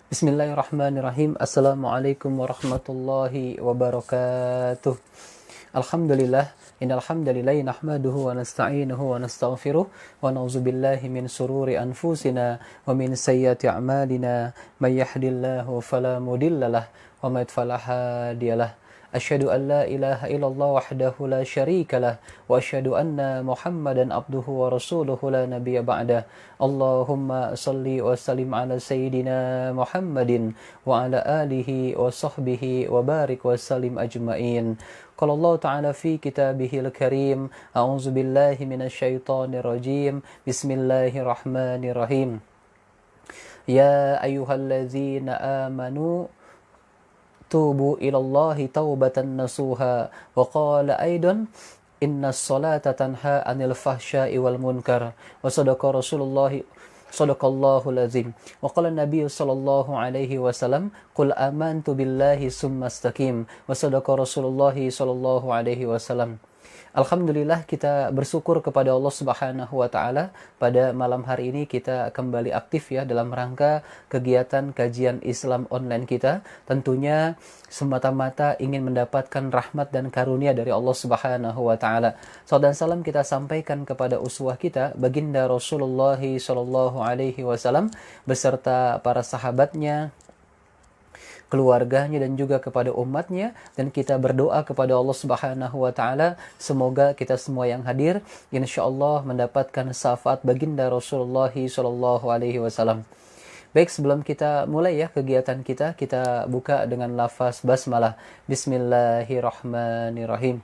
Bismillahirrahmanirrahim. Assalamualaikum warahmatullahi wabarakatuh. Alhamdulillah, innal hamdalillah nahmaduhu wa nasta'inuhu wa nastaghfiruh wa na'udzubillahi min sururi anfusina wa min sayyiati a'malina may yahdihillahu fala mudhillalah wa may yudlil fala hadiyalah. Asyhadu an la ilaha illallah wahdahu la syarikalah wa asyhadu anna Muhammadan abduhu wa rasuluhu la nabiyya ba'dah. Allahumma salli wa sallim ala sayyidina Muhammadin wa ala alihi wa sahbihi wa barik wa sallim ajma'in. Qala Allah Ta'ala fi kitabihil karim, a'udzu billahi minasyaitonir rajim. Bismillahirrahmanirrahim. Ya ayyuhalladzina amanu tubu ilallahi taubatan nasuha wa qala aidan innas salata tanha anil fahsya'i wal munkar wa sadaqa Rasulullah sadaqallahu lazim wa qala Nabi sallallahu alaihi wasallam qul amantu billahi summa istaqim wa sadaqa Rasulullah sallallahu alaihi wasallam. Alhamdulillah, kita bersyukur kepada Allah Subhanahu wa taala. Pada malam hari ini kita kembali aktif ya dalam rangka kegiatan kajian Islam online kita. Tentunya semata-mata ingin mendapatkan rahmat dan karunia dari Allah Subhanahu wa taala. Salam dan salam kita sampaikan kepada uswah kita baginda Rasulullah sallallahu alaihi wasallam beserta para sahabatnya, keluarganya dan juga kepada umatnya, dan kita berdoa kepada Allah Subhanahu wa taala semoga kita semua yang hadir insyaallah mendapatkan syafaat baginda Rasulullah sallallahu alaihi wasallam. Baik, sebelum kita mulai ya kegiatan kita buka dengan lafaz basmalah. Bismillahirrahmanirrahim.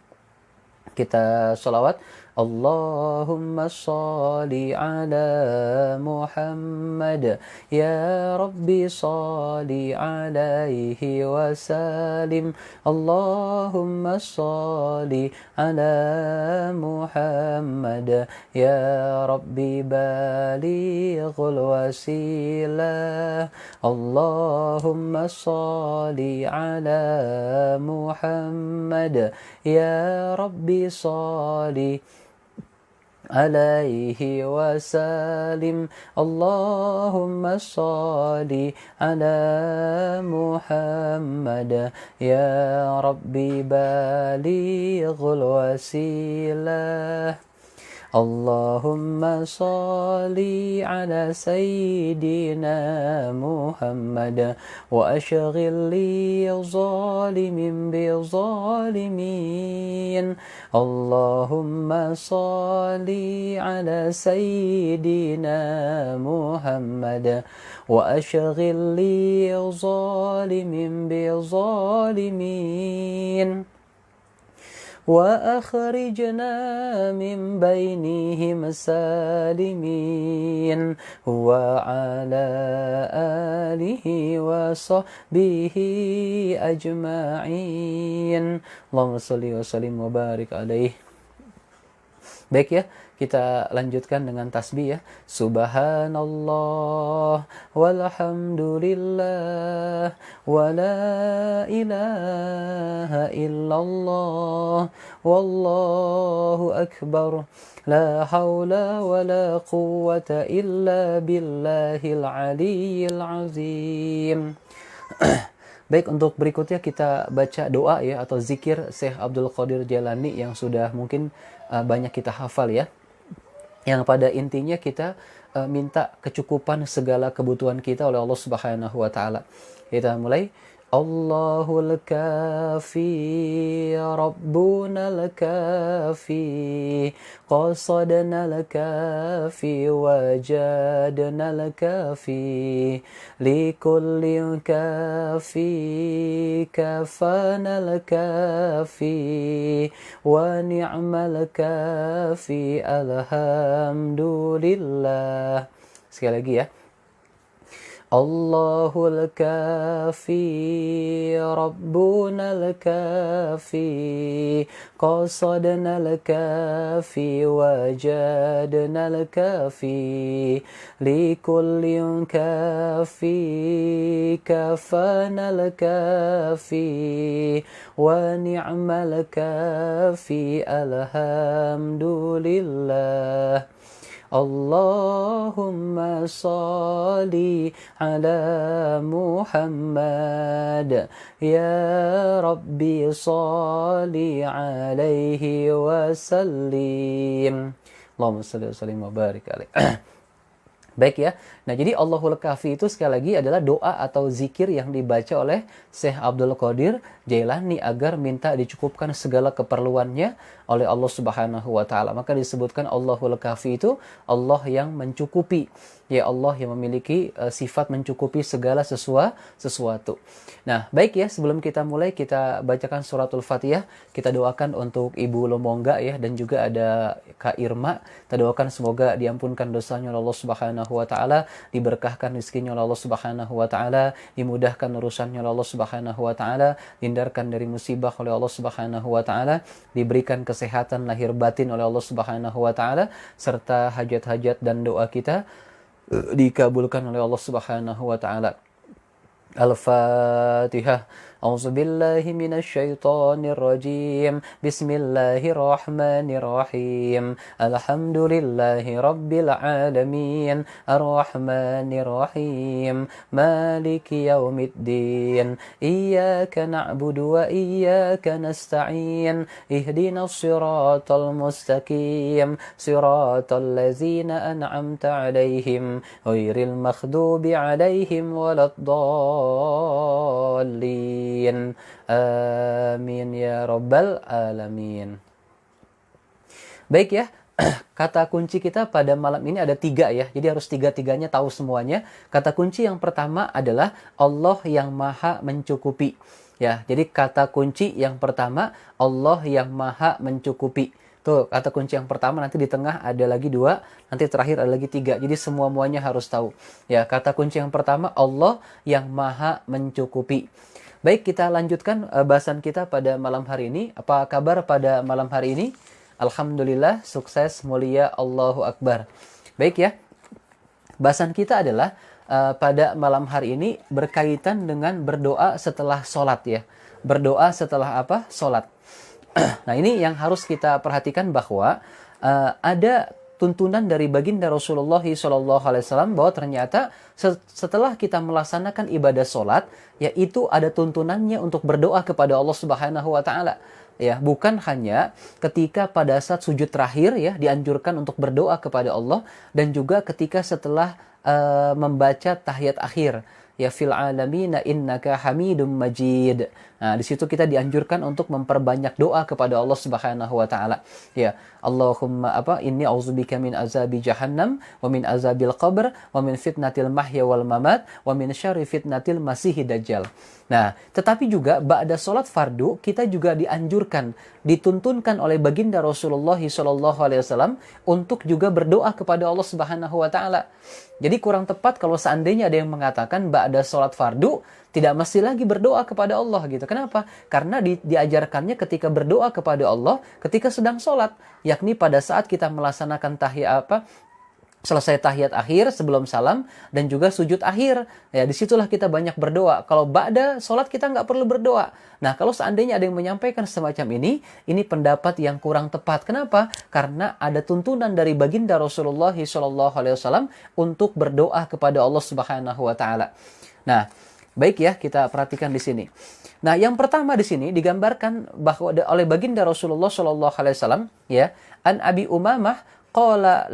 Kita sholawat. Allahumma sholli ala Muhammad ya Rabbi sholli alaihi wasallim. Allahumma sholli ala Muhammad ya Rabbi balighul wasilah. Allahumma sholli ala Muhammad ya Rabbi sholli alaihi wasallim. Allahumma sholli ala Muhammad ya Rabbi balighul wasilah. Allahumma sholli ala sayyidina Muhammad wa ashghil li zalimin bi zalimin. Allahumma sholli ala sayyidina Muhammad wa ashghil li zalimin bi zalimin. وأخرجنا من بينهم سالمين وعلى آله وصحبه أجمعين اللهم صل وسلم وبارك عليه. Baik ya, kita lanjutkan dengan tasbih ya. Subhanallah walhamdulillah wa la ilaha illallah wallahu akbar. La haula wa la quwwata illa billahil aliyyil azim. Baik, untuk berikutnya kita baca doa ya atau zikir Syekh Abdul Qadir Jailani yang sudah mungkin banyak kita hafal ya. Yang pada intinya kita minta kecukupan segala kebutuhan kita oleh Allah Subhanahu wa taala. Kita mulai. Allahul kafi Rabbunal kafi qasadnal kafi wajadnal kafi likullin kafi kafanal kafi wa ni'mal kafi alhamdulillah. Sekali lagi ya. Allahul kafi Rabbunal kafi qasadnal kafi wajadnal kafi likullin kafi kafanal kafi wa ni'mal kafi alhamdulillah. Allahumma salli ala Muhammad. Ya Rabbi salli alaihi wasallim. Allahumma salli wa sallim wa barik alaih. Baik ya. Nah, jadi Allahul Kafi itu sekali lagi adalah doa atau zikir yang dibaca oleh Syekh Abdul Qadir Jailani agar minta dicukupkan segala keperluannya oleh Allah Subhanahu wa taala. Maka disebutkan Allahul Kafi itu Allah yang mencukupi. Ya, Allah yang memiliki sifat mencukupi segala sesuatu. Nah, baik ya, sebelum kita mulai kita bacakan suratul Fatihah, kita doakan untuk Ibu Lomongga ya, dan juga ada Kak Irma. Kita doakan semoga diampunkan dosanya oleh Allah Subhanahu wa taala, diberkahkan rezekinya oleh Allah Subhanahu wa taala, dimudahkan urusannya oleh Allah Subhanahu wa taala, dihindarkan dari musibah oleh Allah Subhanahu wa taala, diberikan kesehatan lahir batin oleh Allah Subhanahu wa taala, serta hajat-hajat dan doa kita dikabulkan oleh Allah Subhanahu wa taala. Al-Fatihah. A'udzu billahi minasy syaithanir rajim. Bismillahirrahmanirrahim. Alhamdulillahi rabbil alamin. Arrahmanir rahim. Maliki yaumiddin. Iyyaka na'budu wa iyyaka nasta'in. Ihdinas siratal mustaqim. Siratal ladzina an'amta 'alaihim ghairil maghdubi 'alaihim waladdallin. Amin ya rabbal alamin. Baik ya, kata kunci kita pada malam ini ada 3 ya. Jadi harus 3-3-nya tahu semuanya. Kata kunci yang pertama adalah Allah yang maha mencukupi. Ya, jadi kata kunci yang pertama Allah yang maha mencukupi. Tuh, kata kunci yang pertama, nanti di tengah ada lagi 2, nanti terakhir ada lagi 3. Jadi semua-muanya harus tahu. Ya, kata kunci yang pertama Allah yang maha mencukupi. Baik, kita lanjutkan bahasan kita pada malam hari ini. Apa kabar pada malam hari ini? Alhamdulillah, sukses, mulia, Allahu Akbar. Baik ya, bahasan kita adalah pada malam hari ini berkaitan dengan berdoa setelah sholat ya. Berdoa setelah apa? Sholat. Nah, ini yang harus kita perhatikan bahwa ada tuntunan dari baginda Rasulullah SAW bahwa ternyata setelah kita melaksanakan ibadah sholat, yaitu ada tuntunannya untuk berdoa kepada Allah Subhanahu wa taala. Ya, bukan hanya ketika pada saat sujud terakhir ya dianjurkan untuk berdoa kepada Allah, dan juga ketika setelah membaca tahiyat akhir. Ya fil alamina innaka hamidum majid. Nah, di situ kita dianjurkan untuk memperbanyak doa kepada Allah Subhanahu wa taala. Ya, Allahumma inni a'udzubika min azabi jahannam wa min azabil qabr wa min fitnatil mahya wal mamat wa min syarri fitnatil masihid dajjal. Nah, tetapi juga ba'da salat fardu kita juga dianjurkan, dituntunkan oleh baginda Rasulullah SAW untuk juga berdoa kepada Allah Subhanahu wa taala. Jadi kurang tepat kalau seandainya ada yang mengatakan ba'da salat fardu tidak mesti lagi berdoa kepada Allah gitu. Kenapa? Karena diajarkannya ketika berdoa kepada Allah ketika sedang sholat, yakni pada saat kita melaksanakan selesai tahiyat akhir sebelum salam dan juga sujud akhir. Ya, disitulah kita banyak berdoa. Kalau ba'da sholat kita nggak perlu berdoa. Nah, kalau seandainya ada yang menyampaikan semacam ini pendapat yang kurang tepat. Kenapa? Karena ada tuntunan dari baginda Rasulullah SAW untuk berdoa kepada Allah Subhanahu wa taala. Nah, baik ya, kita perhatikan di sini. Nah, yang pertama di sini digambarkan bahwa oleh baginda Rasulullah SAW, ya, an Abi Umamah qala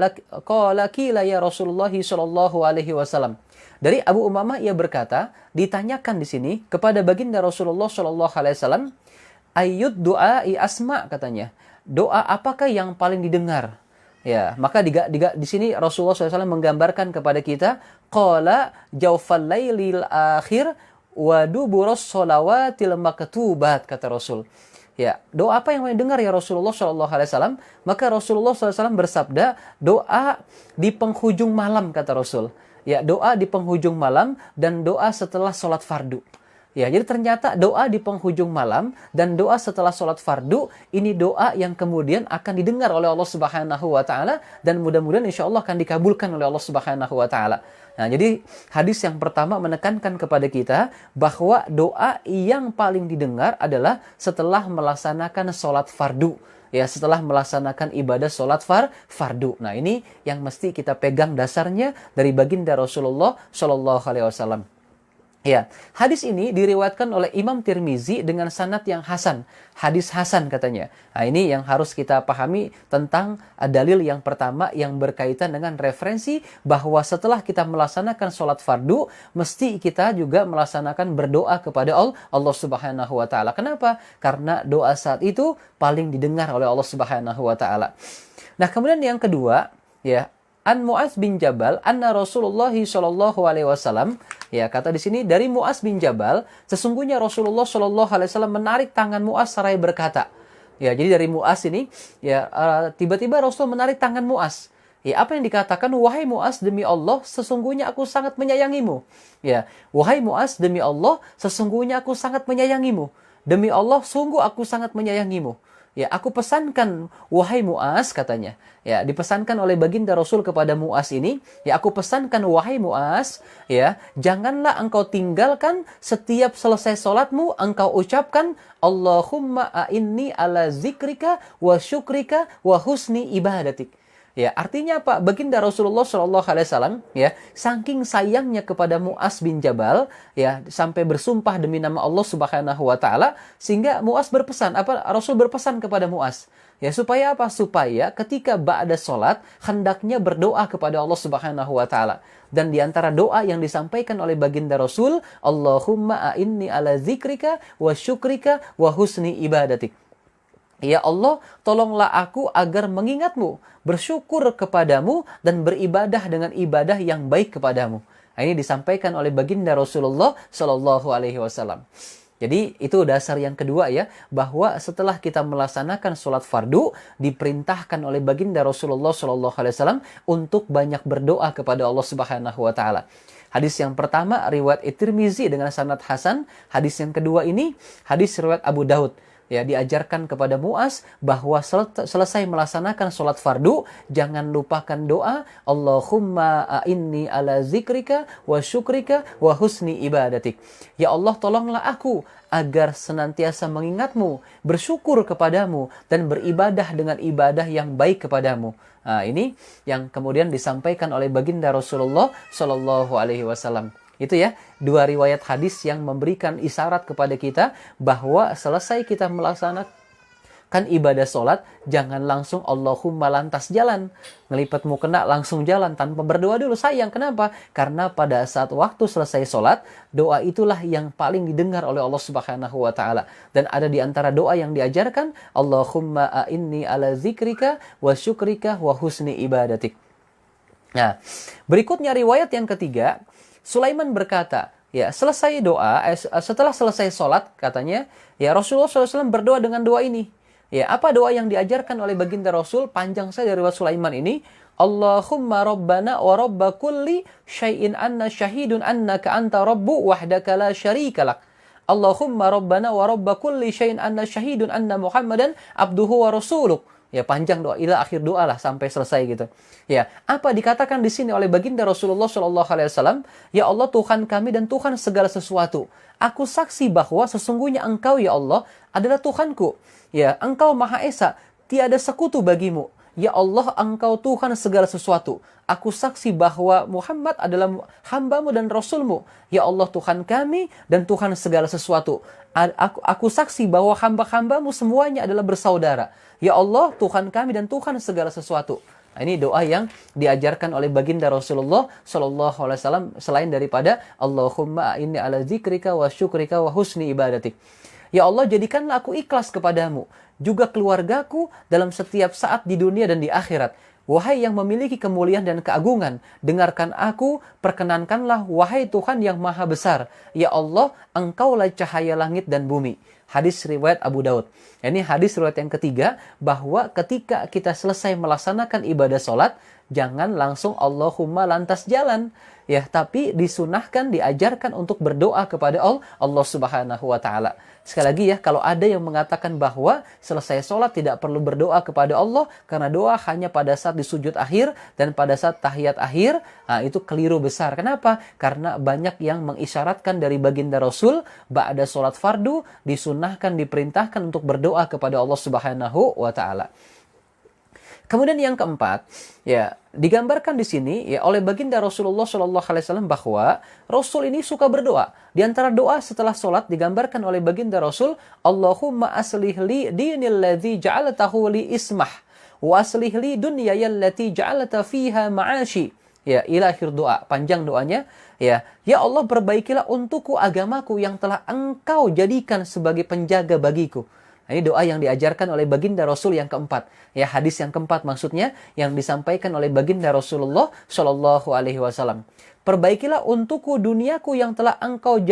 qila ya Rasulullah sallallahu alaihi wasallam. Dari Abu Umamah ia berkata, ditanyakan di sini kepada baginda Rasulullah sallallahu alaihi wasallam, ayyud du'ai asma, katanya. Doa apakah yang paling didengar? Ya, maka di sini Rasulullah SAW menggambarkan kepada kita, qala jawfal lailil akhir wa duburos sholawatil maktubat, kata Rasul. Ya, doa apa yang didengar ya Rasulullah SAW? Maka Rasulullah SAW bersabda, doa di penghujung malam, kata Rasul. Ya, doa di penghujung malam dan doa setelah sholat fardu. Ya, jadi ternyata doa di penghujung malam dan doa setelah sholat fardu ini doa yang kemudian akan didengar oleh Allah Subhanahu wa taala dan mudah-mudahan insya Allah akan dikabulkan oleh Allah Subhanahu wa taala. Nah, jadi hadis yang pertama menekankan kepada kita bahwa doa yang paling didengar adalah setelah melaksanakan sholat fardu. ya setelah melaksanakan ibadah sholat fardu. Nah, ini yang mesti kita pegang dasarnya dari baginda Rasulullah Shallallahu Alaihi Wasallam. Ya, hadis ini diriwayatkan oleh Imam Tirmizi dengan sanad yang hasan. Hadis hasan katanya. Nah, ini yang harus kita pahami tentang dalil yang pertama yang berkaitan dengan referensi bahwa setelah kita melaksanakan sholat fardu, mesti kita juga melaksanakan berdoa kepada Allah Subhanahu wa taala. Kenapa? Karena doa saat itu paling didengar oleh Allah Subhanahu wa taala. Nah, kemudian yang kedua, ya, An Mu'adz bin Jabal anna Rasulullah sallallahu alaihi wasallam, ya, kata di sini dari Mu'adz bin Jabal, sesungguhnya Rasulullah sallallahu alaihi wasallam menarik tangan Mu'adz seraya berkata. Ya, jadi dari Mu'adz ini, ya, tiba-tiba Rasul menarik tangan Mu'adz. Ya, apa yang dikatakan? Wahai Mu'adz, demi Allah sesungguhnya aku sangat menyayangimu. Ya, wahai Mu'adz, demi Allah sesungguhnya aku sangat menyayangimu. Demi Allah sungguh aku sangat menyayangimu. Ya, aku pesankan wahai Mu'adz, katanya. Ya, dipesankan oleh baginda Rasul kepada Mu'adz ini, ya, aku pesankan wahai Mu'adz, ya, janganlah engkau tinggalkan setiap selesai salatmu engkau ucapkan Allahumma a'inni ala zikrika wa syukrika wa husni ibadatik. Ya, artinya apa? Baginda Rasulullah Shallallahu Alaihi Wasallam, ya, saking sayangnya kepada Mu'adz bin Jabal, ya, sampai bersumpah demi nama Allah Subhanahu Wa Taala, sehingga Mu'adz berpesan, apa? Rasul berpesan kepada Mu'adz, ya, supaya apa? Supaya ketika ba'da sholat hendaknya berdoa kepada Allah Subhanahu Wa Taala. Dan diantara doa yang disampaikan oleh baginda Rasul, Allahumma a'inni ala zikrika wa syukrika wa husni ibadatik. Ya Allah, tolonglah aku agar mengingatmu, bersyukur kepadamu, dan beribadah dengan ibadah yang baik kepadamu. Nah, ini disampaikan oleh baginda Rasulullah Shallallahu Alaihi Wasallam. Jadi itu dasar yang kedua, ya, bahwa setelah kita melaksanakan sholat fardu, diperintahkan oleh baginda Rasulullah Shallallahu Alaihi Wasallam untuk banyak berdoa kepada Allah Subhanahu Wa Taala. Hadis yang pertama riwayat At-Tirmizi dengan sanad hasan. Hadis yang kedua ini hadis riwayat Abu Daud. Ya, diajarkan kepada Mu'adz bahwa selesai melaksanakan sholat fardu, jangan lupakan doa Allahumma a'inni ala zikrika wa syukrika wa husni ibadatik. Ya Allah, tolonglah aku agar senantiasa mengingatmu, bersyukur kepadamu, dan beribadah dengan ibadah yang baik kepadamu. Nah, ini yang kemudian disampaikan oleh baginda Rasulullah Shallallahu Alaihi Wasallam. Itu, ya, dua riwayat hadis yang memberikan isyarat kepada kita bahwa selesai kita melaksanakan ibadah sholat, jangan langsung Allahumma lantas jalan. Ngelipat mukena langsung jalan tanpa berdoa dulu. Sayang, kenapa? Karena pada saat waktu selesai sholat, doa itulah yang paling didengar oleh Allah Subhanahu wa Ta'ala. Dan ada di antara doa yang diajarkan, Allahumma a'inni ala zikrika wa syukrika wa husni ibadatik. Nah, berikutnya riwayat yang ketiga, Sulaiman berkata, ya, selesai doa, setelah selesai sholat, katanya, ya, Rasulullah SAW berdoa dengan doa ini. Ya, apa doa yang diajarkan oleh baginda Rasul? Panjang saja riwayat Sulaiman ini. Allahumma rabbana wa rabba kulli syai'in anna syahidun annaka anta rabbu wahdaka la syarika lak. Allahumma rabbana wa rabba kulli syai'in anna syahidun anna Muhammadan abduhu wa rasuluk. Ya, panjang doa, ila akhir doa lah sampai selesai gitu. Ya, apa dikatakan di sini oleh baginda Rasulullah Shallallahu Alaihi Wasallam? Ya Allah, Tuhan kami dan Tuhan segala sesuatu. Aku saksi bahwa sesungguhnya Engkau, ya Allah, adalah Tuhanku. Ya, Engkau Maha Esa, tiada sekutu bagimu. Ya Allah, Engkau Tuhan segala sesuatu. Aku saksi bahwa Muhammad adalah hambamu dan rasulmu. Ya Allah, Tuhan kami dan Tuhan segala sesuatu. Aku saksi bahwa hamba-hambamu semuanya adalah bersaudara. Ya Allah, Tuhan kami dan Tuhan segala sesuatu. Nah, ini doa yang diajarkan oleh baginda Rasulullah Shallallahu Alaihi Wasallam selain daripada Allahumma inni ala zikrika wa syukrika wa husni ibadatik. Ya Allah, jadikanlah aku ikhlas kepadamu, juga keluargaku dalam setiap saat di dunia dan di akhirat. Wahai yang memiliki kemuliaan dan keagungan, dengarkan aku, perkenankanlah wahai Tuhan yang maha besar. Ya Allah, Engkaulah cahaya langit dan bumi. Hadis riwayat Abu Daud. Ini hadis riwayat yang ketiga, bahwa ketika kita selesai melaksanakan ibadah sholat, jangan langsung Allahumma lantas jalan. Ya, tapi disunahkan, diajarkan untuk berdoa kepada Allah Subhanahu wa taala. Sekali lagi ya, kalau ada yang mengatakan bahwa selesai sholat tidak perlu berdoa kepada Allah karena doa hanya pada saat di sujud akhir dan pada saat tahiyat akhir, nah itu keliru besar. Kenapa? Karena banyak yang mengisyaratkan dari baginda Rasul ba'da sholat fardu disunahkan, diperintahkan untuk berdoa kepada Allah Subhanahu wa taala. Kemudian yang keempat, ya digambarkan di sini ya oleh baginda Rasulullah Shallallahu Alaihi Wasallam bahwa Rasul ini suka berdoa. Di antara doa setelah sholat digambarkan oleh baginda Rasul, Allahumma aslih li dinil ladzi ja'altahu li ismah, wa aslih li dunyaya allati ja'alta fiha ma'ashi. Ya, ila akhir doa, panjang doanya. Ya Allah, perbaikilah untukku agamaku yang telah Engkau jadikan sebagai penjaga bagiku. Ini doa yang diajarkan oleh baginda Rasul yang keempat. Ya, hadis yang keempat maksudnya yang disampaikan oleh baginda Rasulullah Shallallahu Alaihi Wasallam. Perbaikilah untukku duniaku yang telah Engkau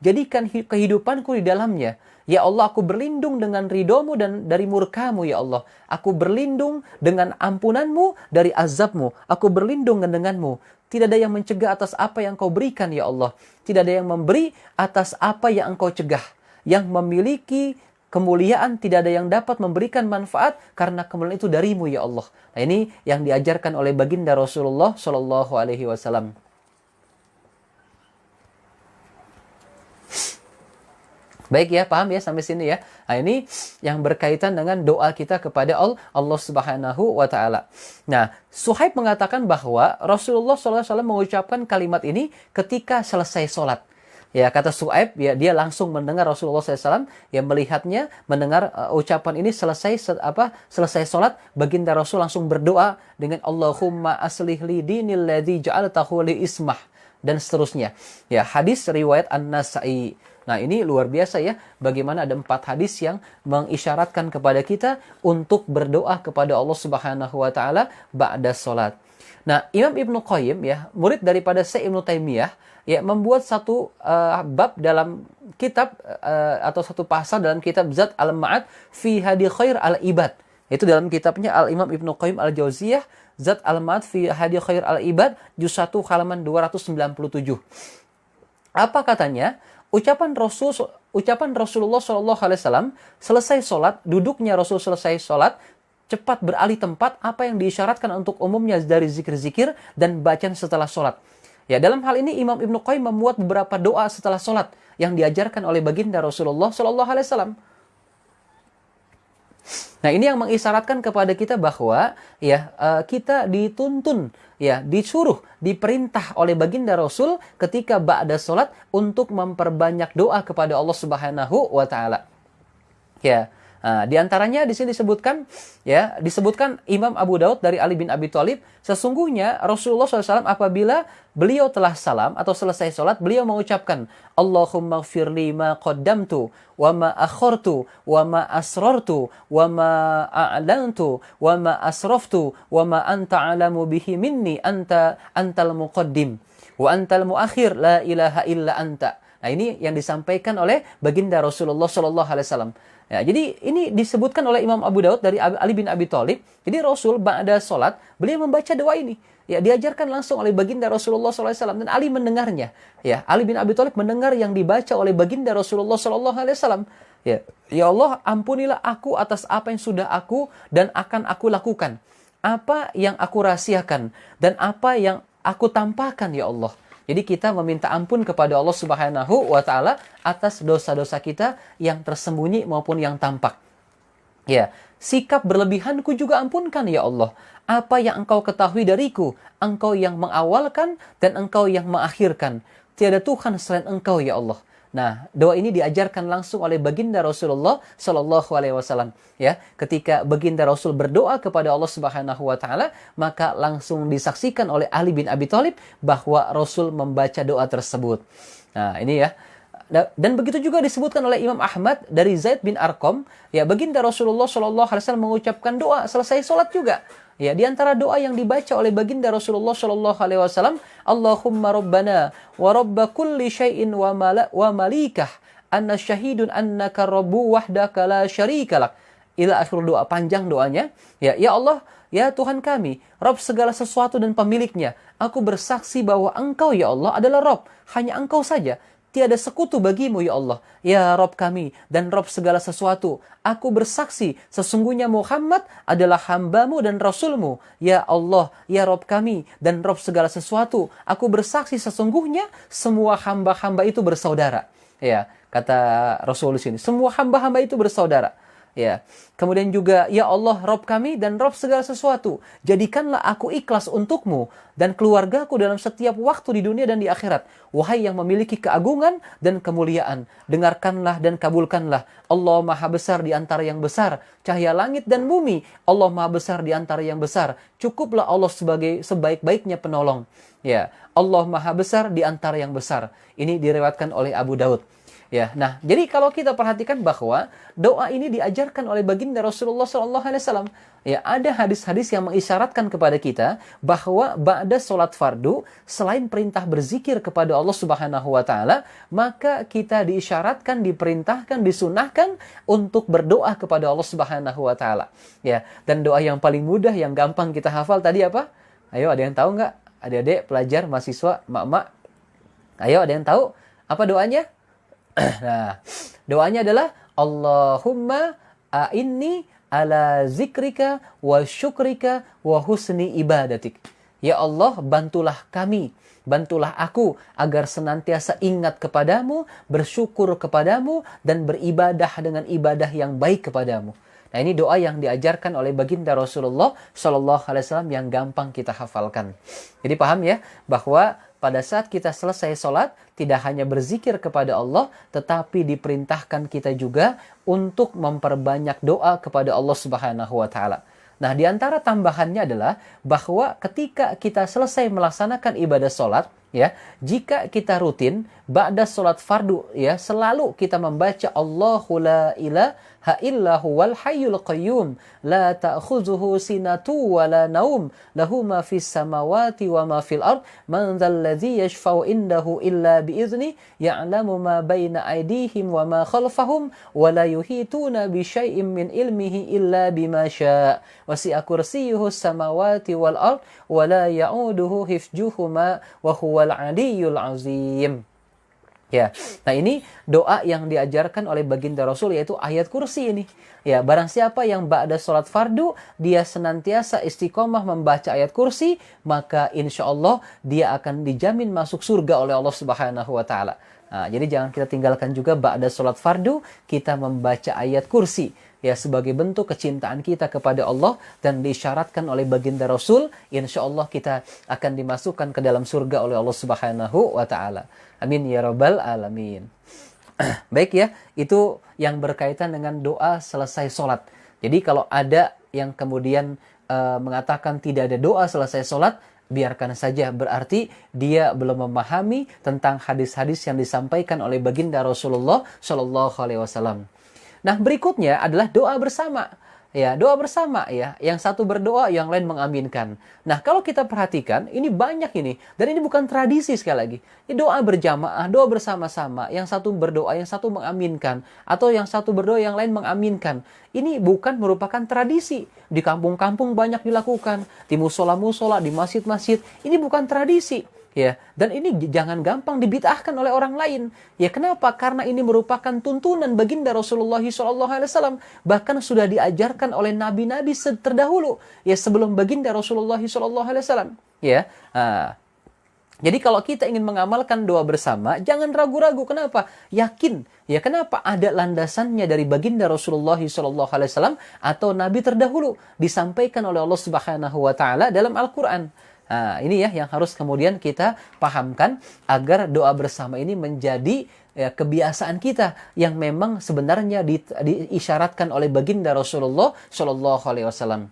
jadikan kehidupanku di dalamnya. Ya Allah, aku berlindung dengan ridhomu dan dari murkamu ya Allah. Aku berlindung dengan ampunanmu dari azabmu. Aku berlindung denganmu. Tidak ada yang mencegah atas apa yang Engkau berikan ya Allah. Tidak ada yang memberi atas apa yang Engkau cegah. Yang memiliki kemuliaan tidak ada yang dapat memberikan manfaat karena kemuliaan itu darimu ya Allah. Nah, ini yang diajarkan oleh baginda Rasulullah Shallallahu Alaihi Wasallam. Baik ya, paham ya sampai sini ya. Nah, ini yang berkaitan dengan doa kita kepada Allah Subhanahu wa taala. Nah, Suhaib mengatakan bahwa Rasulullah Shallallahu Alaihi Wasallam mengucapkan kalimat ini ketika selesai sholat. Ya, kata Su'aib, ya dia langsung mendengar Rasulullah SAW, ya melihatnya, mendengar ucapan ini selesai sholat, baginda Rasul langsung berdoa dengan Allahumma aslih li dinil ladzi ja'altahu li ismah, dan seterusnya. Ya, hadis riwayat An-Nasa'i. Nah, ini luar biasa ya, bagaimana ada 4 hadis yang mengisyaratkan kepada kita untuk berdoa kepada Allah Subhanahu wa taala ba'da sholat. Nah, Imam Ibnu Qayyim ya, murid daripada Syekh Ibnu Taimiyah, ya membuat satu bab dalam kitab atau satu pasal dalam kitab Zad al-Ma'ad fi Hadi Khair al-Ibad. Itu dalam kitabnya Al-Imam Ibnu Qayyim al-Jauziyah, Zad al-Ma'ad fi Hadi Khair al-Ibad, juz 1 halaman 297. Apa katanya? Ucapan Rasulullah Shallallahu Alaihi Wasallam selesai sholat, duduknya Rasul selesai sholat, cepat beralih tempat, apa yang diisyaratkan untuk umumnya dari zikir-zikir dan bacaan setelah sholat. Ya, dalam hal ini Imam Ibnu Qayyim membuat beberapa doa setelah sholat yang diajarkan oleh baginda Rasulullah Shallallahu Alaihi Wasallam. Nah, ini yang mengisyaratkan kepada kita bahwa ya kita dituntun, ya disuruh, diperintah oleh baginda Rasul ketika ba'da sholat untuk memperbanyak doa kepada Allah Subhanahu wa taala. Ya. Di antaranya di sini disebutkan Imam Abu Daud dari Ali bin Abi Thalib, sesungguhnya Rasulullah SAW apabila beliau telah salam atau selesai sholat, beliau mengucapkan Allahumma gfirli ma qaddamtu wa ma akhartu wa ma asrartu wa ma a'lantu wa ma asraftu wa ma anta alamu bihi minni antal muqaddim wa antal muakhir la ilaha illa anta. Nah, ini yang disampaikan oleh baginda Rasulullah Sallallahu Alaihi Wasallam. Ya, jadi ini disebutkan oleh Imam Abu Daud dari Ali bin Abi Thalib. Jadi Rasul ba'da sholat, beliau membaca doa ini. Ya, diajarkan langsung oleh baginda Rasulullah Sallallahu Alaihi Wasallam dan Ali mendengarnya. Ya, Ali bin Abi Thalib mendengar yang dibaca oleh baginda Rasulullah Sallallahu Alaihi Wasallam. Ya Allah, ampunilah aku atas apa yang sudah aku dan akan aku lakukan. Apa yang aku rahasiakan dan apa yang aku tampakkan ya Allah. Jadi kita meminta ampun kepada Allah Subhanahu wa taala atas dosa-dosa kita yang tersembunyi maupun yang tampak. Ya, sikap berlebihanku juga ampunkan ya Allah. Apa yang Engkau ketahui dariku, Engkau yang mengawalkan dan Engkau yang mengakhirkan. Tiada Tuhan selain Engkau ya Allah. Nah, doa ini diajarkan langsung oleh baginda Rasulullah Sallallahu Alaihi Wasallam. Ya, ketika baginda Rasul berdoa kepada Allah Subhanahu Wa Taala, maka langsung disaksikan oleh Ali bin Abi Thalib bahwa Rasul membaca doa tersebut. Nah, ini ya. Dan begitu juga disebutkan oleh Imam Ahmad dari Zaid bin Arqam, ya baginda Rasulullah Sallallahu Alaihi Wasallam mengucapkan doa selesai sholat juga. Ya, di antara doa yang dibaca oleh baginda Rasulullah Shallallahu Alaihi Wasallam, Allahumma Rabbana wa Rabba kulli syai'in wa malikah, anna syahidun annaka Rabbu wahdaka la syarika lak. Ila akhir doa, panjang doanya. Ya Allah, ya Tuhan kami, Rabb segala sesuatu dan pemiliknya. Aku bersaksi bahwa Engkau ya Allah adalah Rabb, hanya Engkau saja. Tiada sekutu bagimu ya Allah. Ya Rabb kami dan Rabb segala sesuatu. Aku bersaksi sesungguhnya Muhammad adalah hambamu dan rasulmu. Ya Allah, ya Rabb kami dan Rabb segala sesuatu. Aku bersaksi sesungguhnya semua hamba-hamba itu bersaudara. Ya, kata Rasul di sini. Semua hamba-hamba itu bersaudara. Ya. Kemudian juga, ya Allah, Rabb kami dan Rabb segala sesuatu. Jadikanlah aku ikhlas untukmu dan keluargaku dalam setiap waktu di dunia dan di akhirat. Wahai yang memiliki keagungan dan kemuliaan, dengarkanlah dan kabulkanlah. Allah maha besar di antara yang besar. Cahaya langit dan bumi, Allah maha besar di antara yang besar. Cukuplah Allah sebagai sebaik-baiknya penolong. Ya, Allah maha besar di antara yang besar. Ini diriwayatkan oleh Abu Daud. Ya, nah, jadi kalau kita perhatikan bahwa doa ini diajarkan oleh baginda Rasulullah SAW. Ya, ada hadis-hadis yang mengisyaratkan kepada kita bahwa ba'da sholat fardu, selain perintah berzikir kepada Allah Subhanahu wa Ta'ala, maka kita diisyaratkan, diperintahkan, disunahkan untuk berdoa kepada Allah Subhanahu wa Ta'ala. Ya, dan doa yang paling mudah, yang gampang kita hafal tadi apa? Ayo, ada yang tahu nggak? Adik-adik, pelajar, mahasiswa, mak-mak. Ayo, ada yang tahu? Apa doanya? Nah, doanya adalah Allahumma a'inni ala zikrika wa syukrika wa husni ibadatik. Ya Allah, bantulah kami, bantulah aku agar senantiasa ingat kepadamu, bersyukur kepadamu, dan beribadah dengan ibadah yang baik kepadamu. Nah, ini doa yang diajarkan oleh baginda Rasulullah Shallallahu Alaihi Wasallam yang gampang kita hafalkan. Jadi paham ya bahwa pada saat kita selesai sholat, tidak hanya berzikir kepada Allah, tetapi diperintahkan kita juga untuk memperbanyak doa kepada Allah Subhanahu wa Ta'ala. Nah, di antara tambahannya adalah bahwa ketika kita selesai melaksanakan ibadah sholat, ya, jika kita rutin ba'da sholat fardu, ya, selalu kita membaca Allahu la ilaha illa huwal hayyul qayyum la ta'khuzuhu sinatu wa la naum lahu ma fis samawati wa ma fil ard man dzal ladzi yashfa'u indahu illa bi idznih ya'lamu ma baina aydihim wa ma khalfahum wa la yuhituna bi syai'in min ilmihi illa bima syaa' wasi'a kursiyyuhu samawati wal ard wa la ya'uduhu hifdzuhuma wa huwal 'aliyyul 'azim. Ya, nah ini doa yang diajarkan oleh baginda Rasul, yaitu ayat kursi ini. Ya, barang siapa yang ba'da sholat fardu, dia senantiasa istiqomah membaca ayat kursi, maka insya Allah dia akan dijamin masuk surga oleh Allah Subhanahu wa Ta'ala. Nah, jadi jangan kita tinggalkan juga ba'da sholat fardu, kita membaca ayat kursi. Ya, sebagai bentuk kecintaan kita kepada Allah dan diisyaratkan oleh baginda Rasul, insya Allah kita akan dimasukkan ke dalam surga oleh Allah Subhanahu wa Ta'ala. Amin ya rabbal alamin. Baik ya, itu yang berkaitan dengan doa selesai sholat. Jadi kalau ada yang kemudian mengatakan tidak ada doa selesai sholat, biarkan saja, berarti dia belum memahami tentang hadis-hadis yang disampaikan oleh baginda Rasulullah Shallallahu Alaihi Wasallam. Nah, berikutnya adalah doa bersama. Ya, doa bersama ya. Yang satu berdoa, yang lain mengaminkan. Nah, kalau kita perhatikan, ini banyak ini. Dan ini bukan tradisi sekali lagi. Ini doa berjamaah, doa bersama-sama. Yang satu berdoa, yang satu mengaminkan. Atau yang satu berdoa, yang lain mengaminkan. Ini bukan merupakan tradisi. Di kampung-kampung banyak dilakukan. Di musola-musola, di masjid-masjid. Ini bukan tradisi. Ya, dan ini jangan gampang dibid'ahkan oleh orang lain. Ya, kenapa? Karena ini merupakan tuntunan baginda Rasulullah SAW. Bahkan sudah diajarkan oleh nabi-nabi terdahulu. Ya, sebelum baginda Rasulullah SAW. Ya, jadi kalau kita ingin mengamalkan doa bersama, jangan ragu-ragu. Kenapa? Yakin. Ya, kenapa? Ada landasannya dari baginda Rasulullah SAW atau nabi terdahulu disampaikan oleh Allah Subhanahu wa Ta'ala dalam Al-Quran. Nah, ini ya yang harus kemudian kita pahamkan agar doa bersama ini menjadi kebiasaan kita yang memang sebenarnya diisyaratkan oleh baginda Rasulullah Shallallahu Alaihi Wasallam.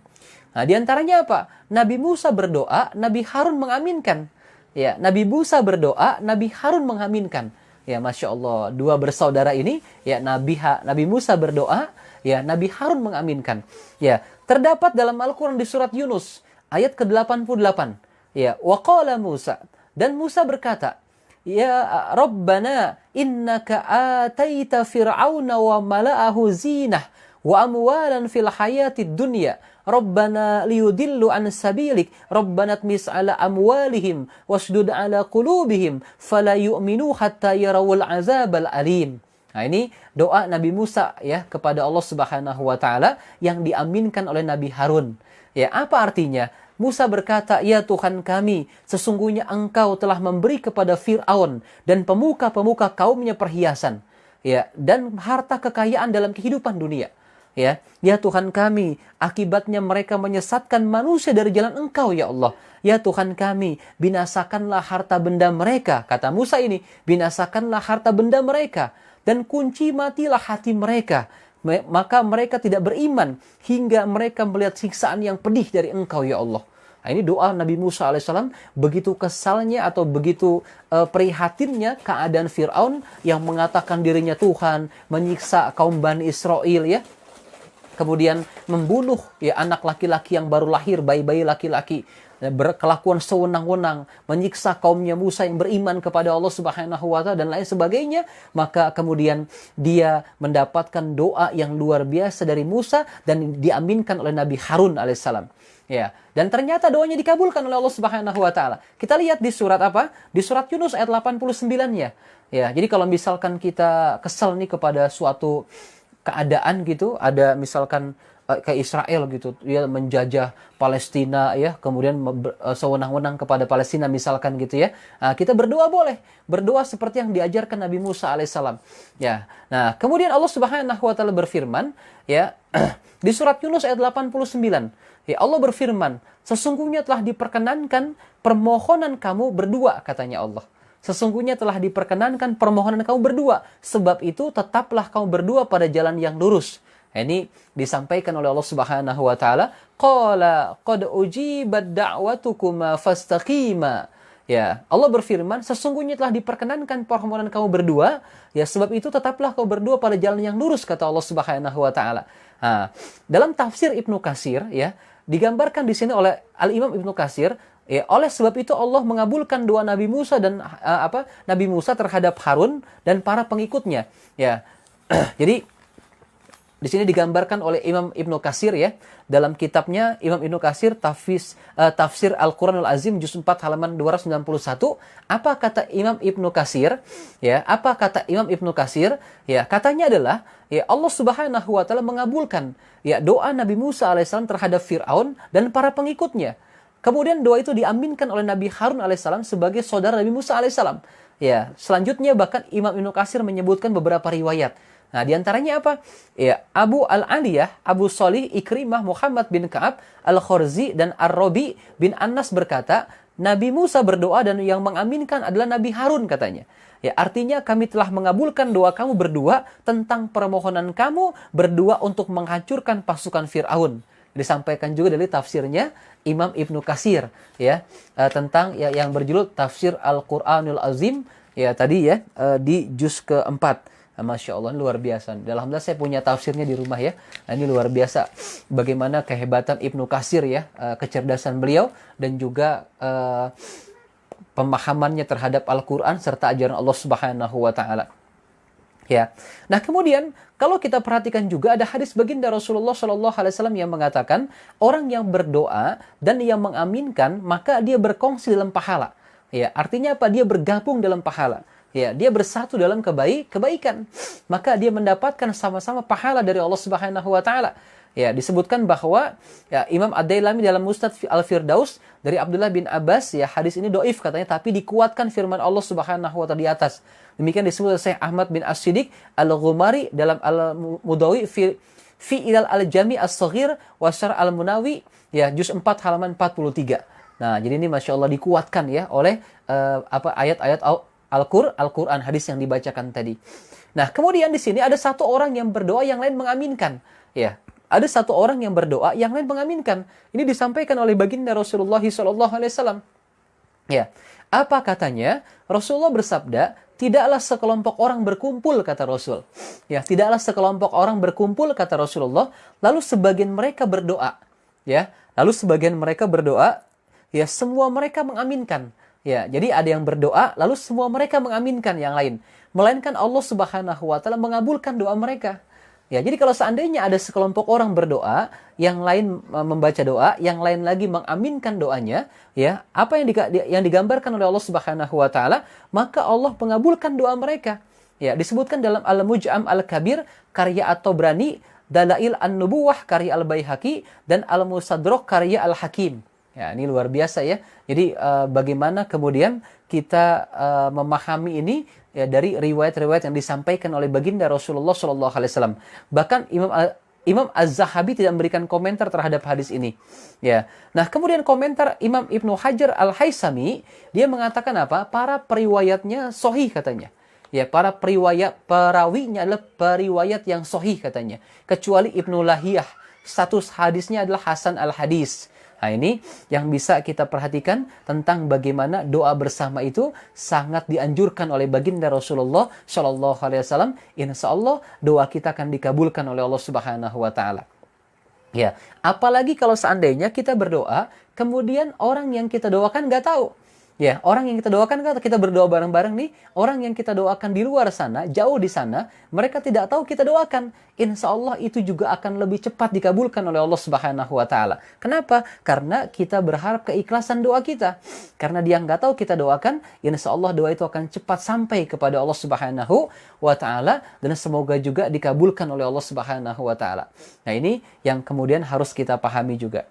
Nah, diantaranya apa? Nabi Musa berdoa, Nabi Harun mengaminkan. Ya, Nabi Musa berdoa, Nabi Harun mengaminkan. Ya, masya Allah, dua bersaudara ini, ya Nabi Musa berdoa, ya Nabi Harun mengaminkan. Ya, terdapat dalam Al-Quran di surat Yunus ayat ke-88. Ya, waqala Musa, dan Musa berkata, ya Rabbana innaka ataita fir'auna wa mala'ahu zinah wa amwalan fil hayatid dunya Rabbana liyudillu an sabilik, Rabbana tmis ala amwalihim wasdud ala qulubihim fala yu'minu hatta yarawul azabal alim. Nah, ini doa Nabi Musa ya kepada Allah Subhanahu wa taala yang diaminkan oleh Nabi Harun. Ya, apa artinya? Musa berkata, "Ya Tuhan kami, sesungguhnya Engkau telah memberi kepada Fir'aun dan pemuka-pemuka kaumnya perhiasan, ya, dan harta kekayaan dalam kehidupan dunia. Ya Tuhan kami, akibatnya mereka menyesatkan manusia dari jalan Engkau, ya Allah. Ya Tuhan kami, binasakanlah harta benda mereka." Kata Musa ini, binasakanlah harta benda mereka dan kunci matilah hati mereka. Maka mereka tidak beriman hingga mereka melihat siksaan yang pedih dari Engkau, ya Allah. Nah, ini doa Nabi Musa alaihissalam, begitu kesalnya atau begitu prihatinnya keadaan Fir'aun yang mengatakan dirinya Tuhan, menyiksa kaum Bani Israel, ya. Kemudian membunuh ya anak laki-laki yang baru lahir, bayi-bayi laki-laki, berkelakuan sewenang-wenang, menyiksa kaumnya Musa yang beriman kepada Allah Subhanahu wa taala dan lain sebagainya. Maka kemudian dia mendapatkan doa yang luar biasa dari Musa dan diaminkan oleh Nabi Harun alaihissalam. Ya, dan ternyata doanya dikabulkan oleh Allah Subhanahu wa taala. Kita lihat di surat apa? Di surat Yunus ayat 89-nya. Ya, jadi kalau misalkan kita kesal nih kepada suatu keadaan gitu, ada misalkan ke Israel gitu, dia menjajah Palestina ya, kemudian sewenang-wenang kepada Palestina misalkan gitu ya. Nah, kita berdoa boleh, berdoa seperti yang diajarkan Nabi Musa alaihissalam. Ya. Nah, kemudian Allah Subhanahu wa taala berfirman ya di surat Yunus ayat 89. Ya, Allah berfirman, "Sesungguhnya telah diperkenankan permohonan kamu berdua," katanya Allah. Sesungguhnya telah diperkenankan permohonan kamu berdua, sebab itu tetaplah kamu berdua pada jalan yang lurus. Ini disampaikan oleh Allah Subhanahu wa taala, qala qad ujibat da'watukuma fastaqima. Ya, Allah berfirman, sesungguhnya telah diperkenankan permohonan kamu berdua, ya sebab itu tetaplah kamu berdua pada jalan yang lurus, kata Allah Subhanahu wa taala. Nah, dalam tafsir Ibnu Katsir ya, digambarkan di sini oleh Al-Imam Ibnu Katsir, ya, oleh sebab itu Allah mengabulkan doa Nabi Musa dan Nabi Musa terhadap Harun dan para pengikutnya. Ya. Jadi di sini digambarkan oleh Imam Ibnu Katsir ya, dalam kitabnya Imam Ibnu Katsir Tafsir Al-Quranul Azim juz 4 halaman 291, apa kata Imam Ibnu Katsir? Ya, apa kata Imam Ibnu Katsir? Ya, katanya adalah ya Allah Subhanahu wa taala mengabulkan ya doa Nabi Musa alaihissalam terhadap Firaun dan para pengikutnya. Kemudian doa itu diaminkan oleh Nabi Harun alaihissalam sebagai saudara Nabi Musa alaihissalam. Ya, selanjutnya bahkan Imam Ibnu Katsir menyebutkan beberapa riwayat. Nah, diantaranya apa? Ya, Abu Al-Aliyah, Abu Shalih, Ikrimah, Muhammad bin Ka'ab, Al-Khurzi, dan Ar-Rabi bin Anas berkata, Nabi Musa berdoa dan yang mengaminkan adalah Nabi Harun katanya. Ya, artinya kami telah mengabulkan doa kamu berdua tentang permohonan kamu berdua untuk menghancurkan pasukan Fir'aun. Disampaikan juga dari tafsirnya Imam Ibnu Katsir ya, tentang ya, yang berjudul Tafsir Al-Quranul Azim ya tadi ya, di juz keempat. Masya Allah, luar biasa. Alhamdulillah saya punya tafsirnya di rumah ya. Nah, ini luar biasa bagaimana kehebatan Ibnu Katsir ya, kecerdasan beliau dan juga pemahamannya terhadap Al-Quran serta ajaran Allah Subhanahu wa taala. Ya. Nah, kemudian kalau kita perhatikan juga ada hadis baginda Rasulullah Shallallahu alaihi wasallam yang mengatakan orang yang berdoa dan yang mengaminkan maka dia berkongsi dalam pahala. Ya, artinya apa? Dia bergabung dalam pahala. Ya, dia bersatu dalam kebaikan. Maka dia mendapatkan sama-sama pahala dari Allah Subhanahu wa taala. Ya, disebutkan bahwa ya, Imam Ad-Dailami dalam Musnad Al-Firdaus dari Abdullah bin Abbas, ya hadis ini dhaif katanya, tapi dikuatkan firman Allah Subhanahu wa taala di atas. Demikian disebut oleh Syekh Ahmad bin As-Siddiq Al-Ghumari dalam Al-Mudawi fi Ilal Al-Jami' As-Saghir wa Syarh Al-Munawi ya juz 4 halaman 43. Nah, jadi ini Masya Allah dikuatkan ya oleh ayat-ayat Al-Quran, hadis yang dibacakan tadi. Nah, kemudian di sini ada satu orang yang berdoa, yang lain mengaminkan. Ya, ada satu orang yang berdoa, yang lain mengaminkan. Ini disampaikan oleh baginda Rasulullah SAW. Ya, apa katanya? Rasulullah bersabda, tidaklah sekelompok orang berkumpul, kata Rasul. Ya, tidaklah sekelompok orang berkumpul, kata Rasulullah. Lalu sebagian mereka berdoa. Ya, lalu sebagian mereka berdoa. Ya, semua mereka mengaminkan. Ya, jadi ada yang berdoa, lalu semua mereka mengaminkan yang lain. Melainkan Allah Subhanahu wa taala mengabulkan doa mereka. Ya, jadi kalau seandainya ada sekelompok orang berdoa, yang lain membaca doa, yang lain lagi mengaminkan doanya, ya, apa yang digambarkan oleh Allah Subhanahu wa taala, maka Allah mengabulkan doa mereka. Ya, disebutkan dalam Al-Muj'am Al-Kabir karya At-Tabrani, Dalail An-Nubuwah karya Al-Baihaqi, dan Al-Musadrak karya Al-Hakim. Ya, ini luar biasa ya. Jadi bagaimana kemudian kita memahami ini ya dari riwayat-riwayat yang disampaikan oleh baginda Rasulullah Shallallahu Alaihi Wasallam. Bahkan Imam Az-Zahabi tidak memberikan komentar terhadap hadis ini. Ya. Nah, kemudian komentar Imam Ibnu Hajar Al-Haisami, dia mengatakan apa? Para periwayatnya sahih katanya. Ya, para perawinya adalah periwayat yang sahih katanya. Kecuali Ibnu Lahiyah, status hadisnya adalah Hasan Al-Hadis. Nah, ini yang bisa kita perhatikan tentang bagaimana doa bersama itu sangat dianjurkan oleh baginda Rasulullah Shallallahu Alaihi Wasallam. Insya Allah doa kita akan dikabulkan oleh Allah Subhanahu Wa Taala. Ya, apalagi kalau seandainya kita berdoa, kemudian orang yang kita doakan nggak tahu. Ya, orang yang kita doakan, kita berdoa bareng-bareng nih, orang yang kita doakan di luar sana, jauh di sana, mereka tidak tahu kita doakan. Insya Allah itu juga akan lebih cepat dikabulkan oleh Allah Subhanahu wa Ta'ala. Kenapa? Karena kita berharap keikhlasan doa kita. Karena dia nggak tahu kita doakan, insya Allah doa itu akan cepat sampai kepada Allah Subhanahu wa Ta'ala, dan semoga juga dikabulkan oleh Allah Subhanahu wa Ta'ala. Nah, ini yang kemudian harus kita pahami juga.